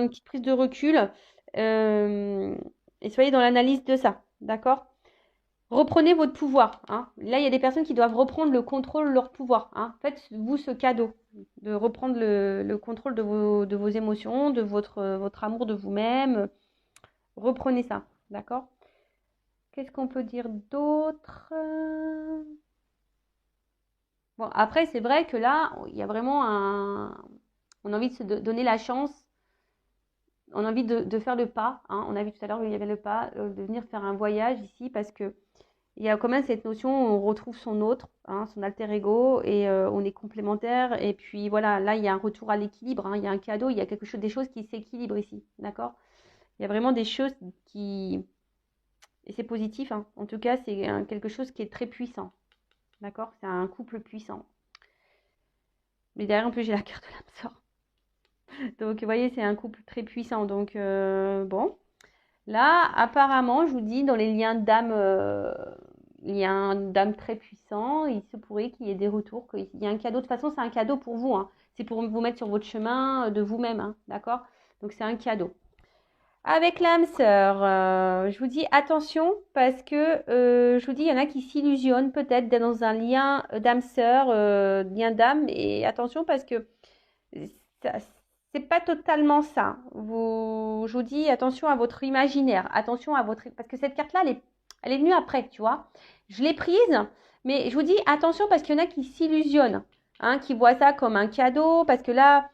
petite prise de recul et soyez dans l'analyse de ça, d'accord? Reprenez votre pouvoir. Hein. Là, il y a des personnes qui doivent reprendre le contrôle de leur pouvoir. Hein. Faites-vous ce cadeau de reprendre le contrôle de vos émotions, de votre amour de vous-même. Reprenez ça, d'accord? Qu'est-ce qu'on peut dire d'autre? Bon, après, c'est vrai que là, il y a vraiment on a envie de se donner la chance. On a envie de faire le pas. Hein. On a vu tout à l'heure qu'il y avait le pas, de venir faire un voyage ici parce que il y a quand même cette notion où on retrouve son autre, hein, son alter ego, et on est complémentaires. Et puis voilà, là, il y a un retour à l'équilibre, hein, il y a un cadeau, il y a des choses qui s'équilibrent ici, d'accord? Il y a vraiment des choses qui... Et c'est positif, hein. En tout cas, c'est quelque chose qui est très puissant, d'accord? C'est un couple puissant. Mais derrière, en plus, j'ai la carte de l'âme sœur. Donc, vous voyez, c'est un couple très puissant. Donc, bon. Là, apparemment, je vous dis, dans les liens d'âme, il y a un d'âme très puissant. Il se pourrait qu'il y ait des retours, qu'il y ait un cadeau. De toute façon, c'est un cadeau pour vous. Hein. C'est pour vous mettre sur votre chemin de vous-même. Hein, d'accord? Donc, c'est un cadeau. Avec l'âme sœur, je vous dis attention parce que je vous dis, il y en a qui s'illusionnent peut-être d'être dans un lien d'âme sœur, lien d'âme. Et attention parce que c'est pas totalement ça. Je vous dis attention à votre imaginaire, attention à votre parce que cette carte-là, elle est venue après, tu vois. Je l'ai prise, mais je vous dis attention parce qu'il y en a qui s'illusionnent, hein, qui voient ça comme un cadeau, parce que là,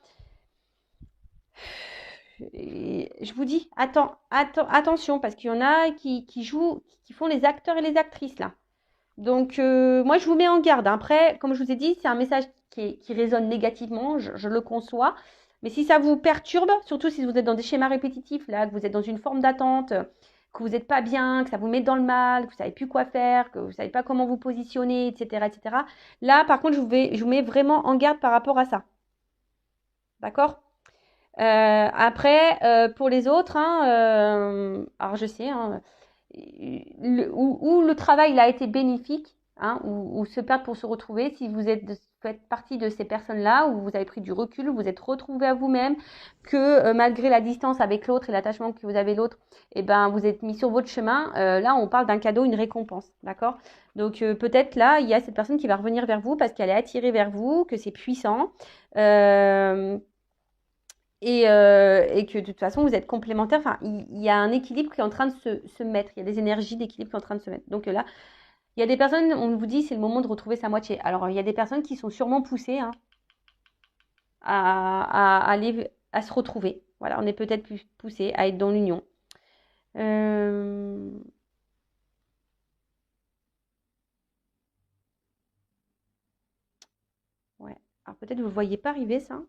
je vous dis attention parce qu'il y en a qui jouent, qui font les acteurs et les actrices là. Donc moi je vous mets en garde. Après, comme je vous ai dit, c'est un message qui résonne négativement, je le conçois. Mais si ça vous perturbe, surtout si vous êtes dans des schémas répétitifs, là, que vous êtes dans une forme d'attente, que vous n'êtes pas bien, que ça vous met dans le mal, que vous ne savez plus quoi faire, que vous ne savez pas comment vous positionner, etc., etc. Là, par contre, je vous mets vraiment en garde par rapport à ça. D'accord? Après, pour les autres, hein, alors je sais, hein, où le travail il a été bénéfique, hein, ou se perdre pour se retrouver, si vous faites partie de ces personnes-là, où vous avez pris du recul, où vous êtes retrouvé à vous-même, que malgré la distance avec l'autre et l'attachement que vous avez l'autre, eh ben, vous êtes mis sur votre chemin, là on parle d'un cadeau, une récompense, d'accord? Donc peut-être là, il y a cette personne qui va revenir vers vous parce qu'elle est attirée vers vous, que c'est puissant. Et que de toute façon, vous êtes complémentaires. Enfin, il y a un équilibre qui est en train de se mettre. Il y a des énergies d'équilibre qui sont en train de se mettre. Donc là, il y a des personnes, on vous dit, c'est le moment de retrouver sa moitié. Alors, il y a des personnes qui sont sûrement poussées, hein, aller, à se retrouver. Voilà, on est peut-être plus poussé à être dans l'union. Ouais. Alors peut-être vous ne voyez pas arriver ça.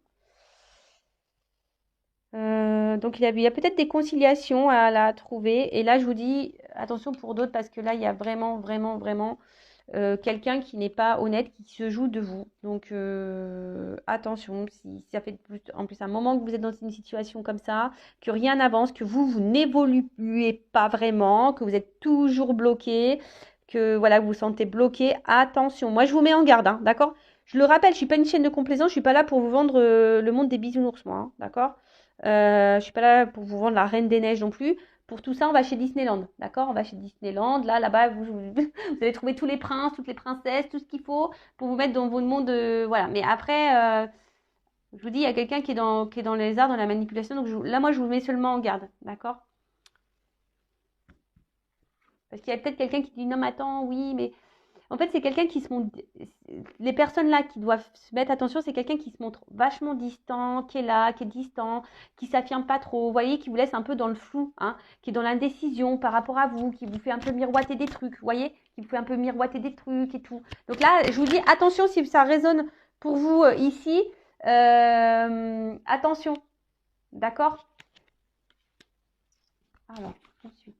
Donc il y a peut-être des conciliations à la trouver. Et là, je vous dis attention pour d'autres parce que là, il y a vraiment, vraiment, vraiment quelqu'un qui n'est pas honnête, qui se joue de vous. Donc attention, si ça fait en plus un moment que vous êtes dans une situation comme ça, que rien n'avance, que vous n'évoluez pas vraiment, que vous êtes toujours bloqué, que voilà, vous vous sentez bloqué, attention. Moi, je vous mets en garde, hein, d'accord? Je le rappelle, je suis pas une chaîne de complaisance, je suis pas là pour vous vendre le monde des bisounours, moi, hein, d'accord? Je suis pas là pour vous vendre la Reine des Neiges non plus. Pour tout ça, on va chez Disneyland, d'accord? On va chez Disneyland. Là-bas, vous allez trouver tous les princes, toutes les princesses, tout ce qu'il faut pour vous mettre dans votre monde. Voilà. Mais après, je vous dis, il y a quelqu'un qui est dans les arts, dans la manipulation. Donc là, moi, je vous mets seulement en garde, d'accord? Parce qu'il y a peut-être quelqu'un qui dit non, mais attends, oui, mais en fait, c'est quelqu'un qui se montre. Les personnes là qui doivent se mettre attention, c'est quelqu'un qui se montre vachement distant, qui est là, qui est distant, qui s'affirme pas trop. Vous voyez, qui vous laisse un peu dans le flou, hein, qui est dans l'indécision par rapport à vous, qui vous fait un peu miroiter des trucs. Vous voyez, qui vous fait un peu miroiter des trucs et tout. Donc là, je vous dis attention si ça résonne pour vous ici. Attention, d'accord? Alors, ensuite.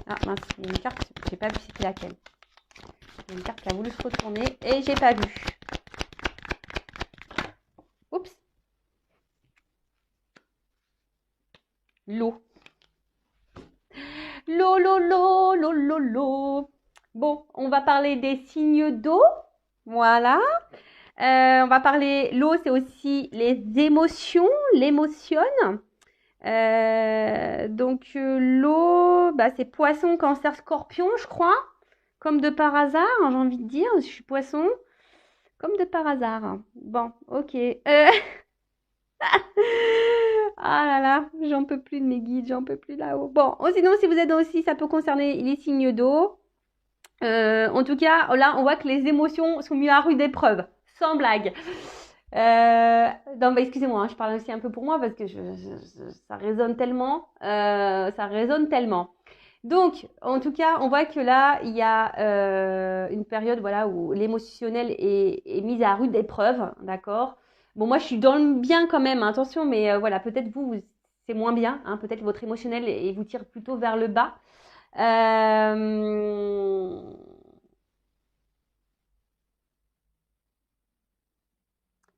Ah mince, il y a une carte, j'ai pas vu c'était laquelle. Il y a une carte qui a voulu se retourner et j'ai pas vu. Oups. L'eau. L'eau, l'eau, l'eau, l'eau, l'eau, l'eau. Bon, on va parler des signes d'eau. Voilà. On va parler, l'eau, c'est aussi les émotions, l'émotion. Donc, l'eau, bah, c'est poisson, cancer, scorpion, je crois. Comme de par hasard, hein, j'ai envie de dire. Je suis poisson. Comme de par hasard. Bon, ok. Ah là là, j'en peux plus de mes guides, j'en peux plus là-haut. Bon, sinon, si vous êtes aussi, ça peut concerner les signes d'eau. En tout cas, là, on voit que les émotions sont mises à rude épreuve, sans blague. Non, bah, excusez-moi, hein, je parle aussi un peu pour moi parce que ça résonne tellement. Ça résonne tellement. Donc, en tout cas, on voit que là, il y a une période voilà, où l'émotionnel est mis à rude épreuve, d'accord? Bon, moi, je suis dans le bien quand même, hein, attention, mais voilà, peut-être c'est moins bien, hein, peut-être votre émotionnel vous tire plutôt vers le bas.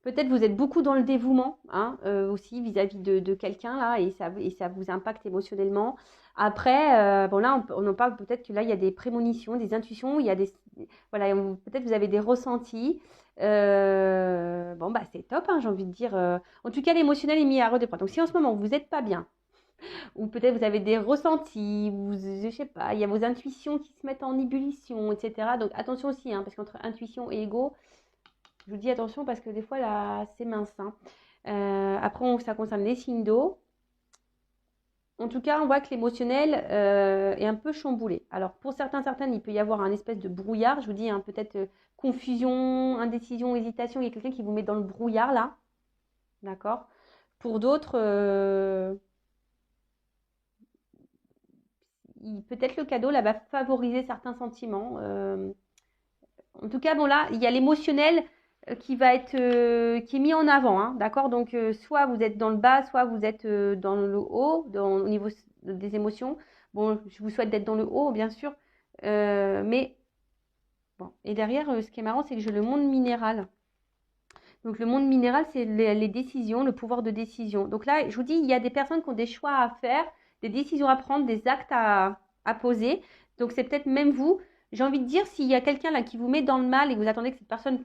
Peut-être vous êtes beaucoup dans le dévouement, hein, aussi vis-à-vis de quelqu'un là, et ça vous impacte émotionnellement. Après, bon là, on en parle peut-être que là, il y a des prémonitions, des intuitions, il y a voilà, peut-être vous avez des ressentis. Bon bah c'est top, hein, j'ai envie de dire. En tout cas, l'émotionnel est mis à rude épreuve. Donc si en ce moment vous n'êtes pas bien, ou peut-être vous avez des ressentis, je sais pas, il y a vos intuitions qui se mettent en ébullition, etc. Donc attention aussi, hein, parce qu'entre intuition et ego, Je vous dis attention parce que des fois, là, c'est mince. Hein. Après, ça concerne les signes d'eau. En tout cas, on voit que l'émotionnel est un peu chamboulé. Alors, pour certaines, il peut y avoir un espèce de brouillard. Je vous dis, hein, peut-être confusion, indécision, hésitation. Il y a quelqu'un qui vous met dans le brouillard, là. D'accord? Pour d'autres, peut-être le cadeau, là, va favoriser certains sentiments. En tout cas, bon, là, il y a l'émotionnel qui est mis en avant, hein, d'accord? Donc, soit vous êtes dans le bas, soit vous êtes dans le haut, au niveau des émotions. Bon, je vous souhaite d'être dans le haut, bien sûr. Mais, bon. Et derrière, ce qui est marrant, c'est que j'ai le monde minéral. Donc, le monde minéral, c'est les décisions, le pouvoir de décision. Donc là, je vous dis, il y a des personnes qui ont des choix à faire, des décisions à prendre, des actes à poser. Donc, c'est peut-être même vous. J'ai envie de dire, s'il y a quelqu'un là qui vous met dans le mal et que vous attendez que cette personne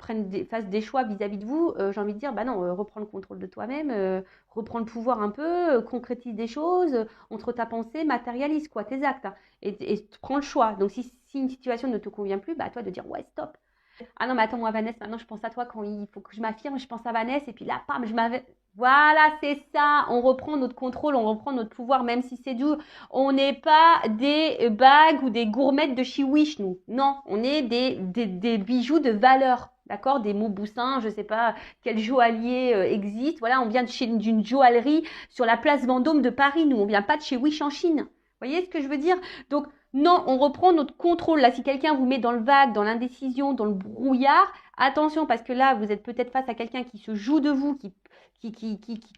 fasse des choix vis-à-vis de vous, j'ai envie de dire, bah non, reprends le contrôle de toi-même, reprends le pouvoir un peu, concrétise des choses, entre ta pensée, matérialise quoi, tes actes, hein, et prends le choix. Donc si une situation ne te convient plus, bah à toi de dire, ouais, stop. Ah non, mais attends, moi, Vanessa, maintenant, je pense à toi quand il faut que je m'affirme, je pense à Vanessa, et puis là, pam, je m'avais. Voilà, c'est ça. On reprend notre contrôle, on reprend notre pouvoir, même si c'est dur. On n'est pas des bagues ou des gourmettes de chez Wish, nous. Non, on est des bijoux de valeur. D'accord? Des Mauboussins, je ne sais pas quel joaillier existe. Voilà, on vient d'une joaillerie sur la place Vendôme de Paris. Nous, on vient pas de chez Wish en Chine. Vous voyez ce que je veux dire? Donc, non, on reprend notre contrôle. Là, si quelqu'un vous met dans le vague, dans l'indécision, dans le brouillard, attention, parce que là, vous êtes peut-être face à quelqu'un qui se joue de vous, qui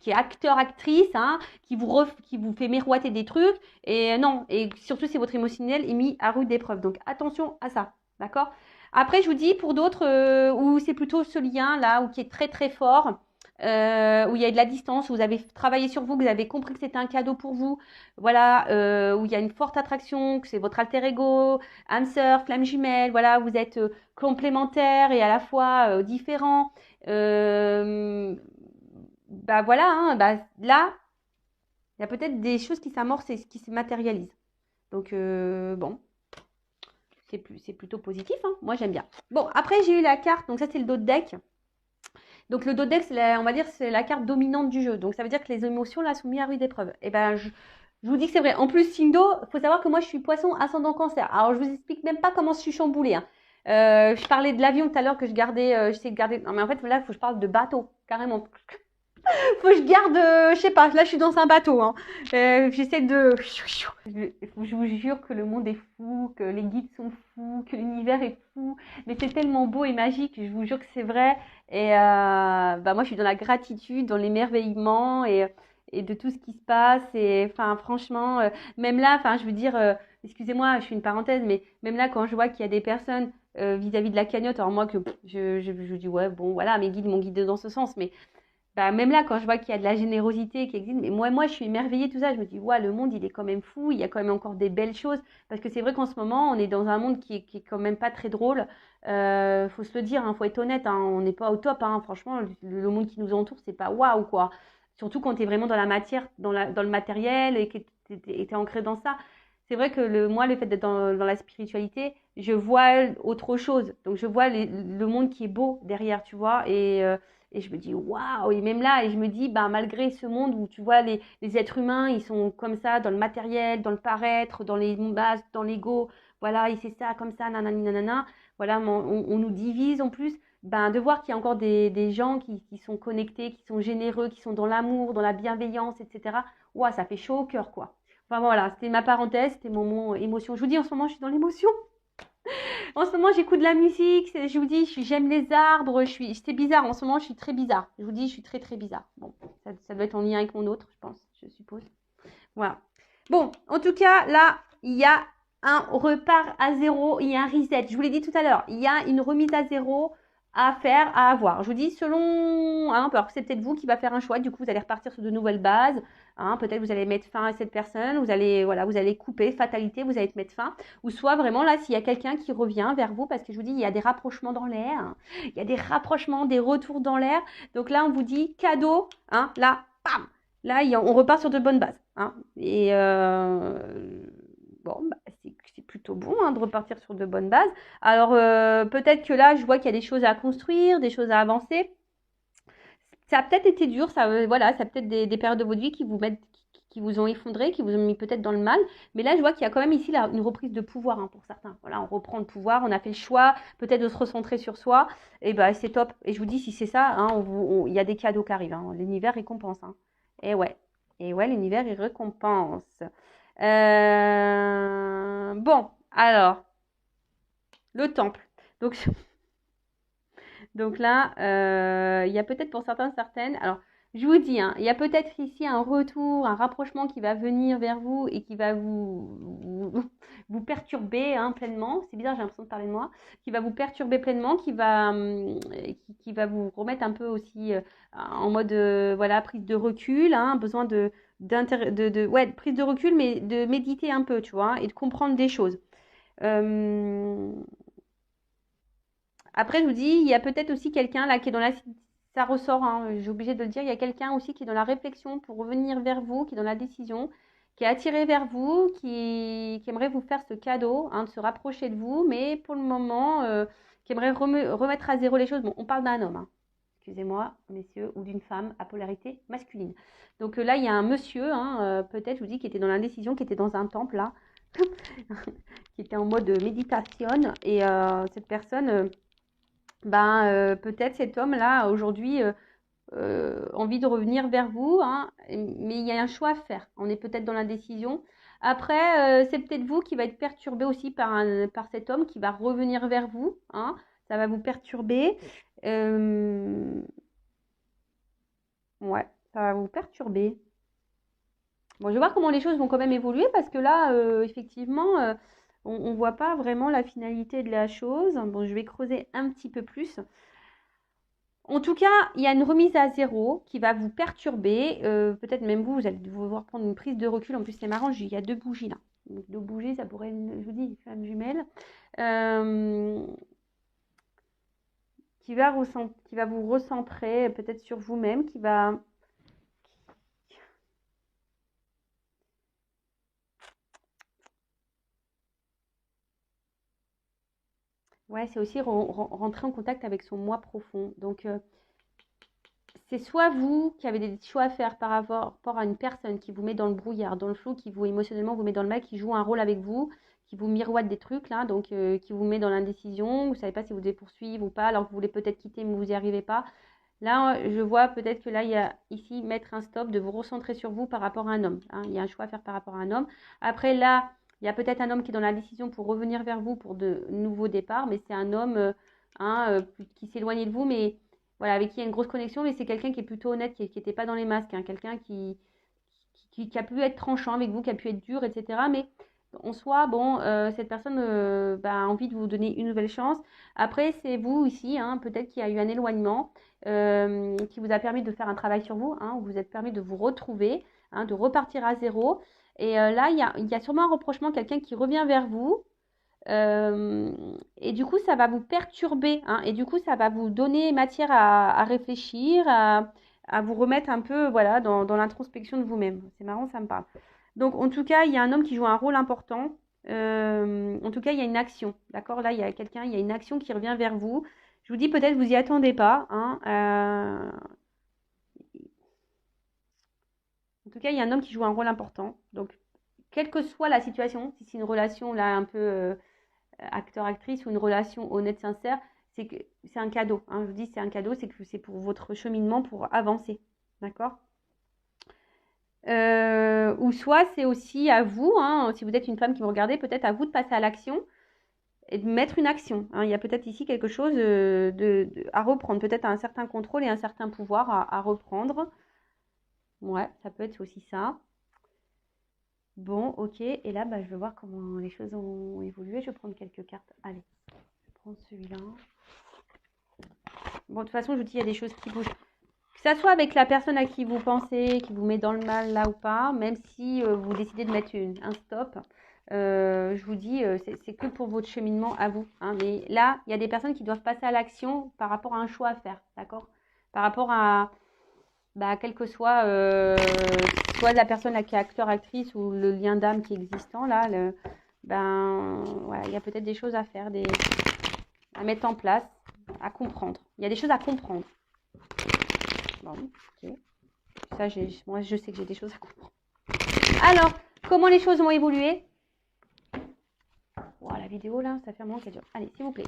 est acteur, actrice, hein, qui vous fait miroiter des trucs. Et non, et surtout si votre émotionnel est mis à rude épreuve. Donc, attention à ça, d'accord? Après, je vous dis, pour d'autres, où c'est plutôt ce lien là, où qui est très très fort, où il y a de la distance, où vous avez travaillé sur vous, que vous avez compris que c'était un cadeau pour vous, voilà, où il y a une forte attraction, que c'est votre alter ego, âme sœur, flamme jumelle, voilà, vous êtes complémentaires et à la fois différents. Bah voilà, hein, bah, là, il y a peut-être des choses qui s'amorcent et qui se matérialisent. Donc, bon, c'est plutôt positif, hein. Moi j'aime bien. Bon, après j'ai eu la carte, donc ça c'est le dos de deck. Donc le dos de deck, on va dire, c'est la carte dominante du jeu. Donc ça veut dire que les émotions là sont mises à rude épreuve. Et ben je vous dis que c'est vrai. En plus, signe d'eau, il faut savoir que moi je suis poisson ascendant cancer. Alors je vous explique même pas comment je suis chamboulée. Hein. Je parlais de l'avion tout à l'heure que je gardais, j'essaie de garder. Non mais en fait là, il faut que je parle de bateau, carrément. Faut que je garde, je sais pas, là je suis dans un bateau, hein. J'essaie de. Je vous jure que le monde est fou, que les guides sont fous, que l'univers est fou, mais c'est tellement beau et magique, je vous jure que c'est vrai. Et bah moi je suis dans la gratitude, dans l'émerveillement et de tout ce qui se passe. Et enfin franchement, même là, enfin je veux dire, excusez-moi, je fais une parenthèse, mais même là quand je vois qu'il y a des personnes vis-à-vis de la cagnotte, alors moi que je dis ouais bon voilà, mes guides m'ont guidé dans ce sens, mais bah, même là, quand je vois qu'il y a de la générosité qui existe, mais moi, je suis émerveillée, tout ça. Je me dis, ouais, le monde, il est quand même fou. Il y a quand même encore des belles choses. Parce que c'est vrai qu'en ce moment, on est dans un monde qui est quand même pas très drôle. Faut se le dire, hein, faut être honnête. Hein, on n'est pas au top. Hein, franchement, le monde qui nous entoure, c'est pas waouh, quoi. Surtout quand tu es vraiment dans la matière, dans le matériel et que tu es ancré dans ça. C'est vrai que moi, le fait d'être dans la spiritualité, je vois autre chose. Donc, je vois le monde qui est beau derrière, tu vois. Et je me dis, waouh! Et même là, et je me dis, ben, malgré ce monde où tu vois, les êtres humains, ils sont comme ça, dans le matériel, dans le paraître, dans les bases, dans l'ego, voilà, et c'est ça, comme ça, nanani, nanana. Voilà, on nous divise en plus. Ben, de voir qu'il y a encore des gens qui sont connectés, qui sont généreux, qui sont dans l'amour, dans la bienveillance, etc. Waouh, ça fait chaud au cœur, quoi. Enfin voilà, c'était ma parenthèse, c'était mon mot émotion. Je vous dis, en ce moment, je suis dans l'émotion. En ce moment, j'écoute de la musique. Je vous dis, j'aime les arbres. C'est bizarre. En ce moment, je suis très bizarre. Je vous dis, je suis très, très bizarre. Bon, ça doit être en lien avec mon autre, je pense, je suppose. Voilà. Bon, en tout cas, là, il y a un repart à zéro. Il y a un reset. Je vous l'ai dit tout à l'heure. Il y a une remise à zéro à faire, à avoir. Je vous dis, selon, hein, alors c'est peut-être vous qui va faire un choix. Du coup, vous allez repartir sur de nouvelles bases. Hein, peut-être vous allez mettre fin à cette personne. Vous allez couper, fatalité. Vous allez te mettre fin. Ou soit vraiment là, s'il y a quelqu'un qui revient vers vous, parce que je vous dis, il y a des rapprochements dans l'air. Hein, il y a des rapprochements, des retours dans l'air. Donc là, on vous dit cadeau. Hein, là, bam. Là, on repart sur de bonnes bases. Hein, et bon, bah, c'est plutôt bon hein, de repartir sur de bonnes bases. Alors, peut-être que là, je vois qu'il y a des choses à construire, des choses à avancer. Ça a peut-être été dur, voilà, ça a peut-être des périodes de votre vie qui vous ont effondré, qui vous ont mis peut-être dans le mal. Mais là, je vois qu'il y a quand même ici une reprise de pouvoir hein, pour certains. Voilà, on reprend le pouvoir, on a fait le choix peut-être de se recentrer sur soi. Et ben, c'est top. Et je vous dis, si c'est ça, hein, il y a des cadeaux qui arrivent. Hein. L'univers récompense. Hein. Et ouais, l'univers, il récompense. Bon, alors, le temple. Donc, Donc là, il y a peut-être pour certains, certaines. Alors, je vous dis, hein, il y a peut-être ici un retour, un rapprochement qui va venir vers vous et qui va vous perturber hein, pleinement. C'est bizarre, j'ai l'impression de parler de moi. Qui va vous perturber pleinement, qui va vous remettre un peu aussi en mode voilà, prise de recul, hein, besoin ouais, prise de recul, mais de méditer un peu, tu vois, et de comprendre des choses. Après, je vous dis, il y a peut-être aussi quelqu'un là qui est dans la... Ça ressort, hein, j'ai obligé de le dire, il y a quelqu'un aussi qui est dans la réflexion pour revenir vers vous, qui est dans la décision, qui est attiré vers vous, qui aimerait vous faire ce cadeau, hein, de se rapprocher de vous, mais pour le moment, qui aimerait remettre à zéro les choses. Bon, on parle d'un homme, hein, excusez-moi, messieurs, ou d'une femme à polarité masculine. Donc là, il y a un monsieur, hein, peut-être, je vous dis, qui était dans l'indécision, qui était dans un temple, là, qui était en mode méditation, et cette personne... peut-être cet homme-là, aujourd'hui, envie de revenir vers vous, hein, mais il y a un choix à faire. On est peut-être dans l'indécision. Après, c'est peut-être vous qui va être perturbé aussi par cet homme qui va revenir vers vous. Hein, ça va vous perturber. Ouais, ça va vous perturber. Bon, je vais voir comment les choses vont quand même évoluer parce que là, effectivement, on ne voit pas vraiment la finalité de la chose. Bon, je vais creuser un petit peu plus. En tout cas, il y a une remise à zéro qui va vous perturber. Peut-être même vous allez devoir prendre une prise de recul. En plus, c'est marrant, il y a deux bougies là. Donc, deux bougies, ça pourrait être, je vous dis, une femme jumelle. Qui va vous recentrer peut-être sur vous-même, qui va... Ouais, c'est aussi rentrer en contact avec son moi profond. Donc, c'est soit vous qui avez des choix à faire par rapport à une personne qui vous met dans le brouillard, dans le flou, qui vous émotionnellement vous met dans le mal, qui joue un rôle avec vous, qui vous miroite des trucs là, donc qui vous met dans l'indécision, vous ne savez pas si vous devez poursuivre ou pas, alors que vous voulez peut-être quitter mais vous n'y arrivez pas. Là, je vois peut-être que là, il y a ici mettre un stop, de vous recentrer sur vous par rapport à un homme. Hein. Il y a un choix à faire par rapport à un homme. Après, là, il y a peut-être un homme qui est dans la décision pour revenir vers vous pour de nouveaux départs, mais c'est un homme qui s'éloigne de vous, mais voilà, avec qui il y a une grosse connexion, mais c'est quelqu'un qui est plutôt honnête, qui n'était pas dans les masques, hein, quelqu'un qui a pu être tranchant avec vous, qui a pu être dur, etc. Mais en soi, bon, cette personne a envie de vous donner une nouvelle chance. Après, c'est vous ici, hein, peut-être qu'il y a eu un éloignement qui vous a permis de faire un travail sur vous, hein, où vous êtes permis de vous retrouver, hein, de repartir à zéro. Et là, il y a sûrement un reprochement, quelqu'un qui revient vers vous. Et du coup, ça va vous perturber, hein, et du coup, ça va vous donner matière à réfléchir, à vous remettre un peu voilà, dans l'introspection de vous-même. C'est marrant, ça me parle. Donc, en tout cas, il y a un homme qui joue un rôle important. En tout cas, il y a une action. D'accord? Là, il y a quelqu'un, il y a une action qui revient vers vous. Je vous dis, peut-être vous y attendez pas. Hein, en tout cas, il y a un homme qui joue un rôle important. Donc, quelle que soit la situation, si c'est une relation là un peu acteur-actrice ou une relation honnête, sincère, c'est que c'est un cadeau. Hein. Je vous dis, c'est un cadeau, c'est que c'est pour votre cheminement, pour avancer. D'accord? Ou soit c'est aussi à vous, hein, si vous êtes une femme qui me regardez, peut-être à vous de passer à l'action et de mettre une action. Hein. Il y a peut-être ici quelque chose à reprendre, peut-être un certain contrôle et un certain pouvoir à reprendre. Ouais, ça peut être aussi ça. Bon, ok. Et là, je vais voir comment les choses ont évolué. Je vais prendre quelques cartes. Allez, je vais prendre celui-là. Bon, de toute façon, je vous dis, il y a des choses qui bougent. Que ça soit avec la personne à qui vous pensez, qui vous met dans le mal là ou pas, même si vous décidez de mettre un stop, je vous dis, c'est que pour votre cheminement à vous. Hein. Mais là, il y a des personnes qui doivent passer à l'action par rapport à un choix à faire, d'accord? Par rapport à, quel que soit, soit la personne là qui est acteur, actrice ou le lien d'âme qui est existant, là, ben voilà, il y a peut-être des choses à faire, à mettre en place, à comprendre. Il y a des choses à comprendre. Bon, ok. Ça, moi, je sais que j'ai des choses à comprendre. Alors, comment les choses vont évoluer? Voilà, la vidéo, là, ça fait un moment qu'elle dure. Allez, s'il vous plaît.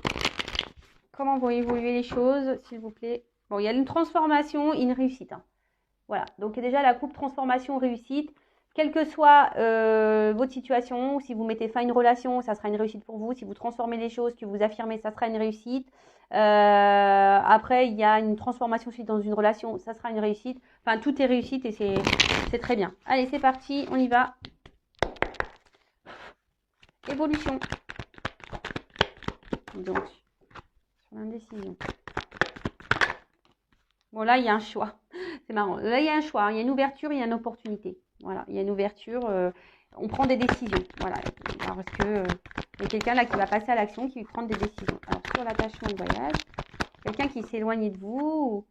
Comment vont évoluer les choses, s'il vous plaît? Bon, il y a une transformation et une réussite. Hein. Voilà, donc déjà, la coupe transformation-réussite. Quelle que soit votre situation, si vous mettez fin à une relation, ça sera une réussite pour vous. Si vous transformez les choses, que vous affirmez, ça sera une réussite. Après, il y a une transformation suite dans une relation, ça sera une réussite. Enfin, tout est réussite et c'est très bien. Allez, c'est parti, on y va. Évolution. Donc, sur l'indécision. Bon, là, il y a un choix. C'est marrant. Là, il y a un choix. Il y a une ouverture, il y a une opportunité. Voilà, il y a une ouverture. On prend des décisions. Voilà, parce que il y a quelqu'un là qui va passer à l'action, qui va prendre des décisions. Alors, sur l'attachement de voyage, quelqu'un qui s'éloigne de vous.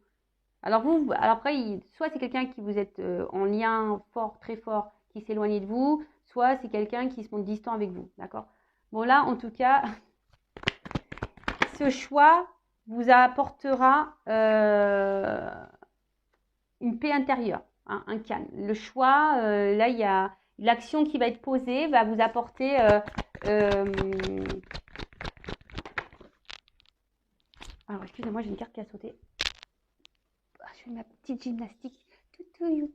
Alors, après, soit c'est quelqu'un qui vous êtes en lien fort, très fort, qui s'éloigne de vous, soit c'est quelqu'un qui se montre distant avec vous. D'accord? Bon, là, en tout cas, ce choix vous apportera une paix intérieure, hein, un calme. Le choix, là, il y a l'action qui va être posée, va vous apporter alors, excusez-moi, j'ai une carte qui a sauté. Ah, je fais ma petite gymnastique. YouTube.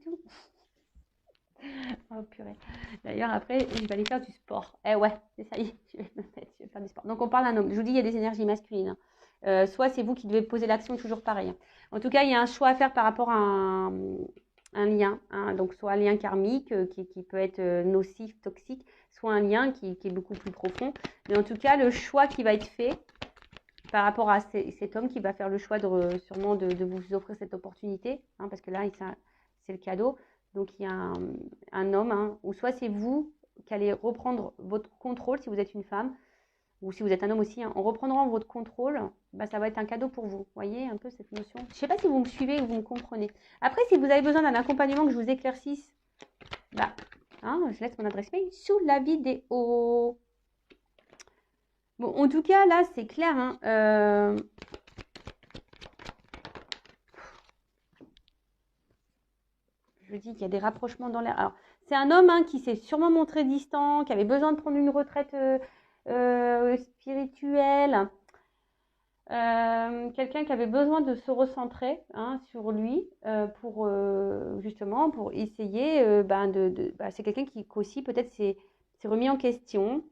Oh purée. D'ailleurs, après, je vais aller faire du sport. Eh ouais, c'est ça y est, je vais faire du sport. Donc, on parle d'un homme. Je vous dis, il y a des énergies masculines. Soit c'est vous qui devez poser l'action, toujours pareil. En tout cas, il y a un choix à faire par rapport à un lien. Hein. Donc, soit un lien karmique qui peut être nocif, toxique, soit un lien qui est beaucoup plus profond. Mais en tout cas, le choix qui va être fait par rapport à cet homme qui va faire le choix sûrement de vous offrir cette opportunité, hein, parce que là, c'est le cadeau. Donc, il y a un homme, hein, ou soit c'est vous qui allez reprendre votre contrôle si vous êtes une femme, ou si vous êtes un homme aussi, hein, en reprenant votre contrôle, bah, ça va être un cadeau pour vous. Vous voyez un peu cette notion? Je ne sais pas si vous me suivez ou vous me comprenez. Après, si vous avez besoin d'un accompagnement que je vous éclaircisse, bah, hein, je laisse mon adresse mail sous la vidéo. Bon, en tout cas, là, c'est clair. Hein, je dis qu'il y a des rapprochements dans l'air. Alors, c'est un homme hein, qui s'est sûrement montré distant, qui avait besoin de prendre une retraite spirituelle. Quelqu'un qui avait besoin de se recentrer hein, sur lui pour justement pour essayer c'est quelqu'un qui aussi peut-être s'est remis en question.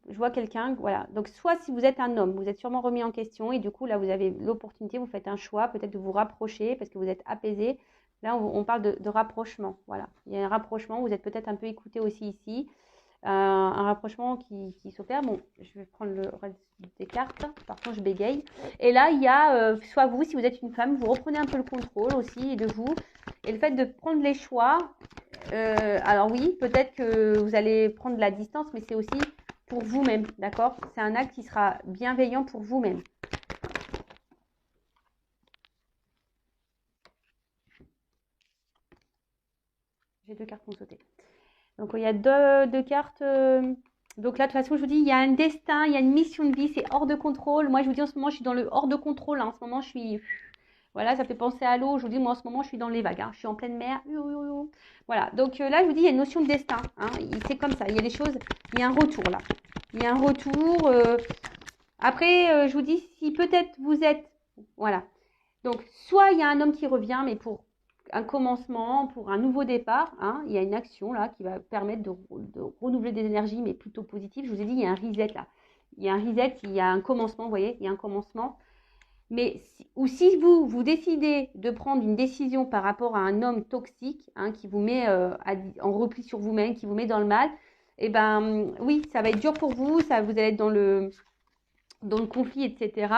Je vois quelqu'un, voilà. Donc, soit si vous êtes un homme, vous êtes sûrement remis en question et du coup, là, vous avez l'opportunité, vous faites un choix, peut-être de vous rapprocher parce que vous êtes apaisé. Là, on parle de rapprochement, voilà. Il y a un rapprochement, vous êtes peut-être un peu écouté aussi ici. Un rapprochement qui s'opère. Bon, je vais prendre le reste des cartes. Par contre, je bégaye. Et là, il y a soit vous, si vous êtes une femme, vous reprenez un peu le contrôle aussi de vous. Et le fait de prendre les choix, alors oui, peut-être que vous allez prendre de la distance, mais c'est aussi pour vous-même, d'accord? C'est un acte qui sera bienveillant pour vous-même. J'ai 2 cartes qui ont sauté. Donc, il y a deux cartes. Donc là, de toute façon, je vous dis, il y a un destin, il y a une mission de vie, c'est hors de contrôle. Moi, je vous dis, en ce moment, je suis dans le hors de contrôle. Hein. En ce moment, je suis... Voilà, ça fait penser à l'eau. Je vous dis, moi, en ce moment, je suis dans les vagues. Hein. Je suis en pleine mer. Voilà, donc là, je vous dis, il y a une notion de destin. Hein. C'est comme ça, il y a des choses... Il y a un retour, là. Il y a un retour. Après, je vous dis, si peut-être vous êtes... Voilà. Donc, soit il y a un homme qui revient, mais pour un commencement, pour un nouveau départ, hein, il y a une action là qui va permettre de renouveler des énergies, mais plutôt positives. Je vous ai dit, il y a un reset là. Il y a un reset, il y a un commencement, vous voyez, il y a un commencement. Mais si vous décidez de prendre une décision par rapport à un homme toxique, hein, qui vous met en repli sur vous-même, qui vous met dans le mal, eh ben oui, ça va être dur pour vous, vous allez être dans le conflit, etc.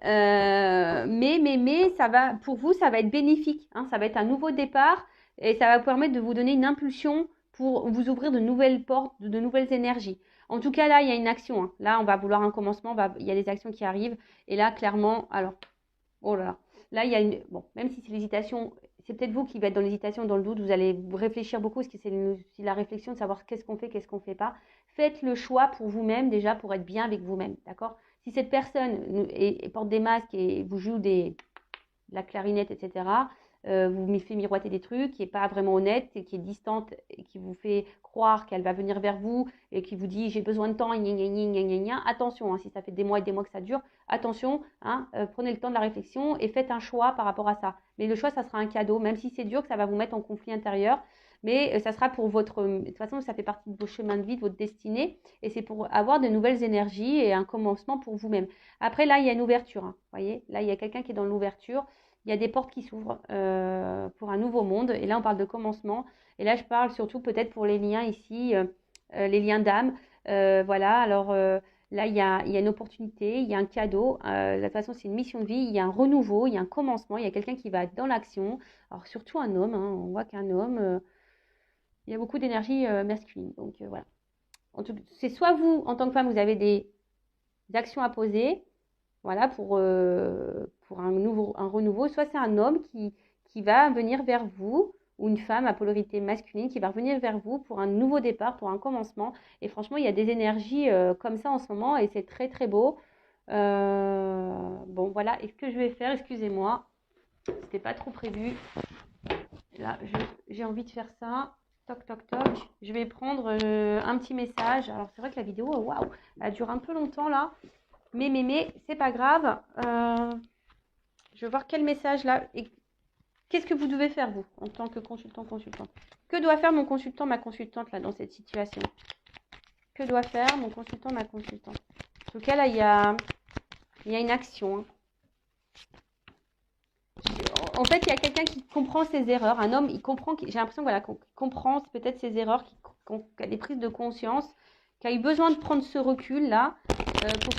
Mais ça va, pour vous, ça va être bénéfique. Hein, ça va être un nouveau départ et ça va vous permettre de vous donner une impulsion pour vous ouvrir de nouvelles portes, de nouvelles énergies. En tout cas, là, il y a une action. Hein. Là, on va vouloir un commencement. Il y a des actions qui arrivent. Et là, clairement, alors, oh là là. Là, il y a une... Bon, même si c'est l'hésitation, c'est peut-être vous qui va être dans l'hésitation, dans le doute. Vous allez réfléchir beaucoup parce que c'est la réflexion de savoir qu'est-ce qu'on fait pas. faites le choix pour vous-même déjà pour être bien avec vous-même, d'accord? Si cette personne porte des masques et vous joue de la clarinette, etc., vous me fait miroiter des trucs, qui n'est pas vraiment honnête, et qui est distante, et qui vous fait croire qu'elle va venir vers vous, et qui vous dit j'ai besoin de temps, attention, hein, si ça fait des mois et des mois que ça dure, attention, hein, prenez le temps de la réflexion et faites un choix par rapport à ça. Mais le choix, ça sera un cadeau, même si c'est dur, que ça va vous mettre en conflit intérieur, mais ça sera pour votre... De toute façon, ça fait partie de vos chemins de vie, de votre destinée, et c'est pour avoir de nouvelles énergies et un commencement pour vous-même. Après, là, il y a une ouverture, hein, vous voyez, là, il y a quelqu'un qui est dans l'ouverture, il y a des portes qui s'ouvrent pour un nouveau monde, et là, on parle de commencement, et là, je parle surtout peut-être pour les liens ici, les liens d'âme, voilà, alors... là, il y a une opportunité, il y a un cadeau. De toute façon, c'est une mission de vie. Il y a un renouveau, il y a un commencement. Il y a quelqu'un qui va être dans l'action. Alors, surtout un homme. Hein, on voit qu'un homme, il y a beaucoup d'énergie masculine. Donc, voilà. C'est soit vous, en tant que femme, vous avez des actions à poser, voilà, pour un renouveau, soit c'est un homme qui va venir vers vous, ou une femme à polarité masculine qui va revenir vers vous pour un nouveau départ, pour un commencement. Et franchement, il y a des énergies comme ça en ce moment, et c'est très très beau. Bon, voilà, et ce que je vais faire, excusez-moi, c'était pas trop prévu. Là, j'ai envie de faire ça. Toc, toc, toc. Je vais prendre un petit message. Alors, c'est vrai que la vidéo, waouh, elle dure un peu longtemps là. Mais, c'est pas grave. Je vais voir quel message là. Et qu'est-ce que vous devez faire, vous, en tant que consultante? Que doit faire mon consultant, ma consultante là, dans cette situation? Que doit faire mon consultant, ma consultante? En tout cas, là, il y a une action. Hein. En fait, il y a quelqu'un qui comprend ses erreurs. Un homme, il comprend, j'ai l'impression voilà, qu'on comprend peut-être ses erreurs, qui a des prises de conscience, qui a eu besoin de prendre ce recul-là pour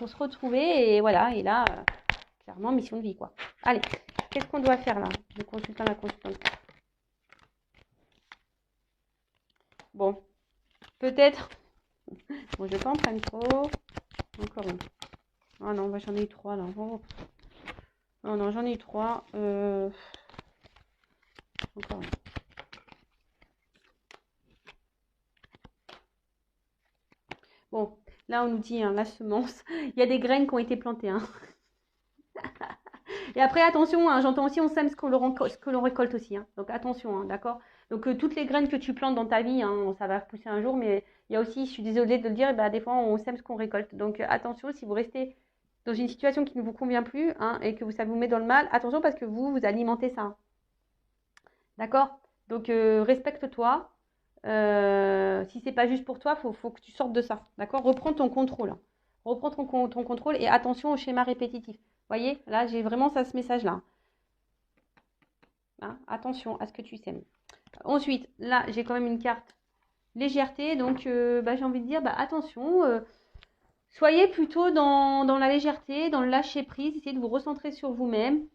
se retrouver. Et voilà, et là, clairement, mission de vie, quoi. Allez, qu'est-ce qu'on doit faire là? Le consultant, la consultante. Bon, peut-être... Bon, je vais pas en prendre trop. Encore une. Ah non, j'en ai eu 3 là. Oh. Non, j'en ai eu 3. Encore une. Bon, là, on nous dit hein, la semence. Il y a des graines qui ont été plantées. Hein. Et après, attention, hein, j'entends aussi, on sème ce que l'on récolte aussi. Hein. Donc, attention, hein, d'accord? Donc, toutes les graines que tu plantes dans ta vie, hein, ça va pousser un jour. Mais il y a aussi, je suis désolée de le dire, bah, des fois, on sème ce qu'on récolte. Donc, attention, si vous restez dans une situation qui ne vous convient plus hein, et que ça vous met dans le mal, attention parce que vous alimentez ça. Hein. D'accord? Donc, respecte-toi. Si c'est pas juste pour toi, faut que tu sortes de ça. D'accord? Reprends ton contrôle. Reprends ton contrôle et attention au schéma répétitif. Vous voyez? Là, j'ai vraiment ce message-là. Hein, attention à ce que tu sèmes. Ensuite, là, j'ai quand même une carte légèreté. Donc, j'ai envie de dire, attention, soyez plutôt dans la légèreté, dans le lâcher prise. Essayez de vous recentrer sur vous-même.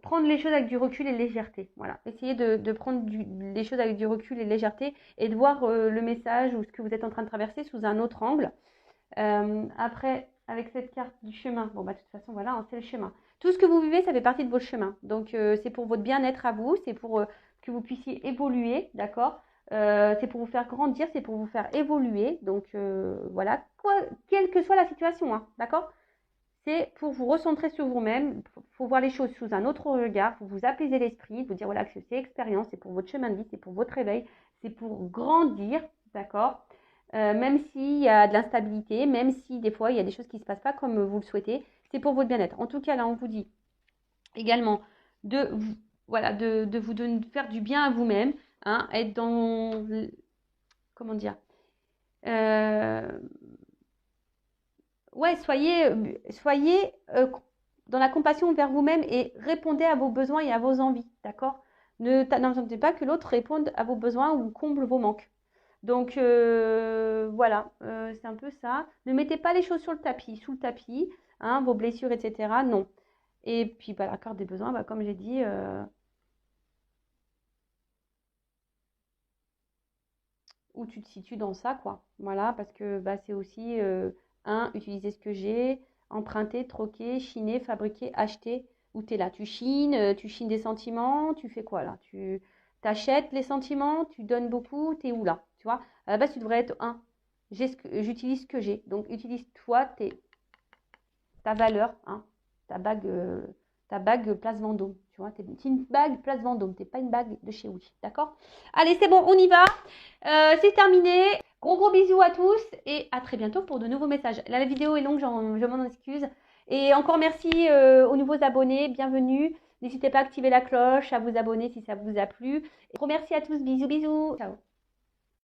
Prendre les choses avec du recul et légèreté. Voilà. Essayez de prendre les choses avec du recul et légèreté et de voir le message ou ce que vous êtes en train de traverser sous un autre angle. Après, avec cette carte du chemin, bon, de toute façon, voilà, hein, c'est le chemin. Tout ce que vous vivez, ça fait partie de votre chemin. Donc, c'est pour votre bien-être à vous, c'est pour que vous puissiez évoluer, d'accord? C'est pour vous faire grandir, c'est pour vous faire évoluer. Donc, voilà, quelle que soit la situation, hein, d'accord? C'est pour vous recentrer sur vous-même, il faut voir les choses sous un autre regard, faut vous apaiser l'esprit, vous dire voilà que c'est expérience, c'est pour votre chemin de vie, c'est pour votre réveil, c'est pour grandir, d'accord? Même s'il y a de l'instabilité, même si des fois il y a des choses qui ne se passent pas comme vous le souhaitez, c'est pour votre bien-être. En tout cas, là, on vous dit également de faire du bien à vous-même, hein, être dans, comment dire, ouais, soyez dans la compassion envers vous-même et répondez à vos besoins et à vos envies, d'accord? N'attendez pas que l'autre réponde à vos besoins ou comble vos manques. Donc voilà, c'est un peu ça. Ne mettez pas les choses sous le tapis, hein, vos blessures, etc. Non. Et puis la carte des besoins, comme j'ai dit, où tu te situes dans ça, quoi. Voilà, parce que c'est aussi utiliser ce que j'ai, emprunter, troquer, chiner, fabriquer, acheter. Où tu es là? Tu chines des sentiments, tu fais quoi là? Tu Tu achètes les sentiments, tu donnes beaucoup, tu es où là? Tu vois, à la base, tu devrais être un. J'utilise ce que j'ai. Donc, utilise-toi ta valeur, hein, ta bague Place Vendôme. Tu vois, t'es une bague Place Vendôme, t'es pas une bague de chez Oui. D'accord? Allez, c'est bon, on y va. C'est terminé. Gros bisous à tous et à très bientôt pour de nouveaux messages. Là, la vidéo est longue, je m'en excuse. Et encore merci aux nouveaux abonnés, bienvenue. N'hésitez pas à activer la cloche, à vous abonner si ça vous a plu. Et gros merci à tous, bisous. Ciao.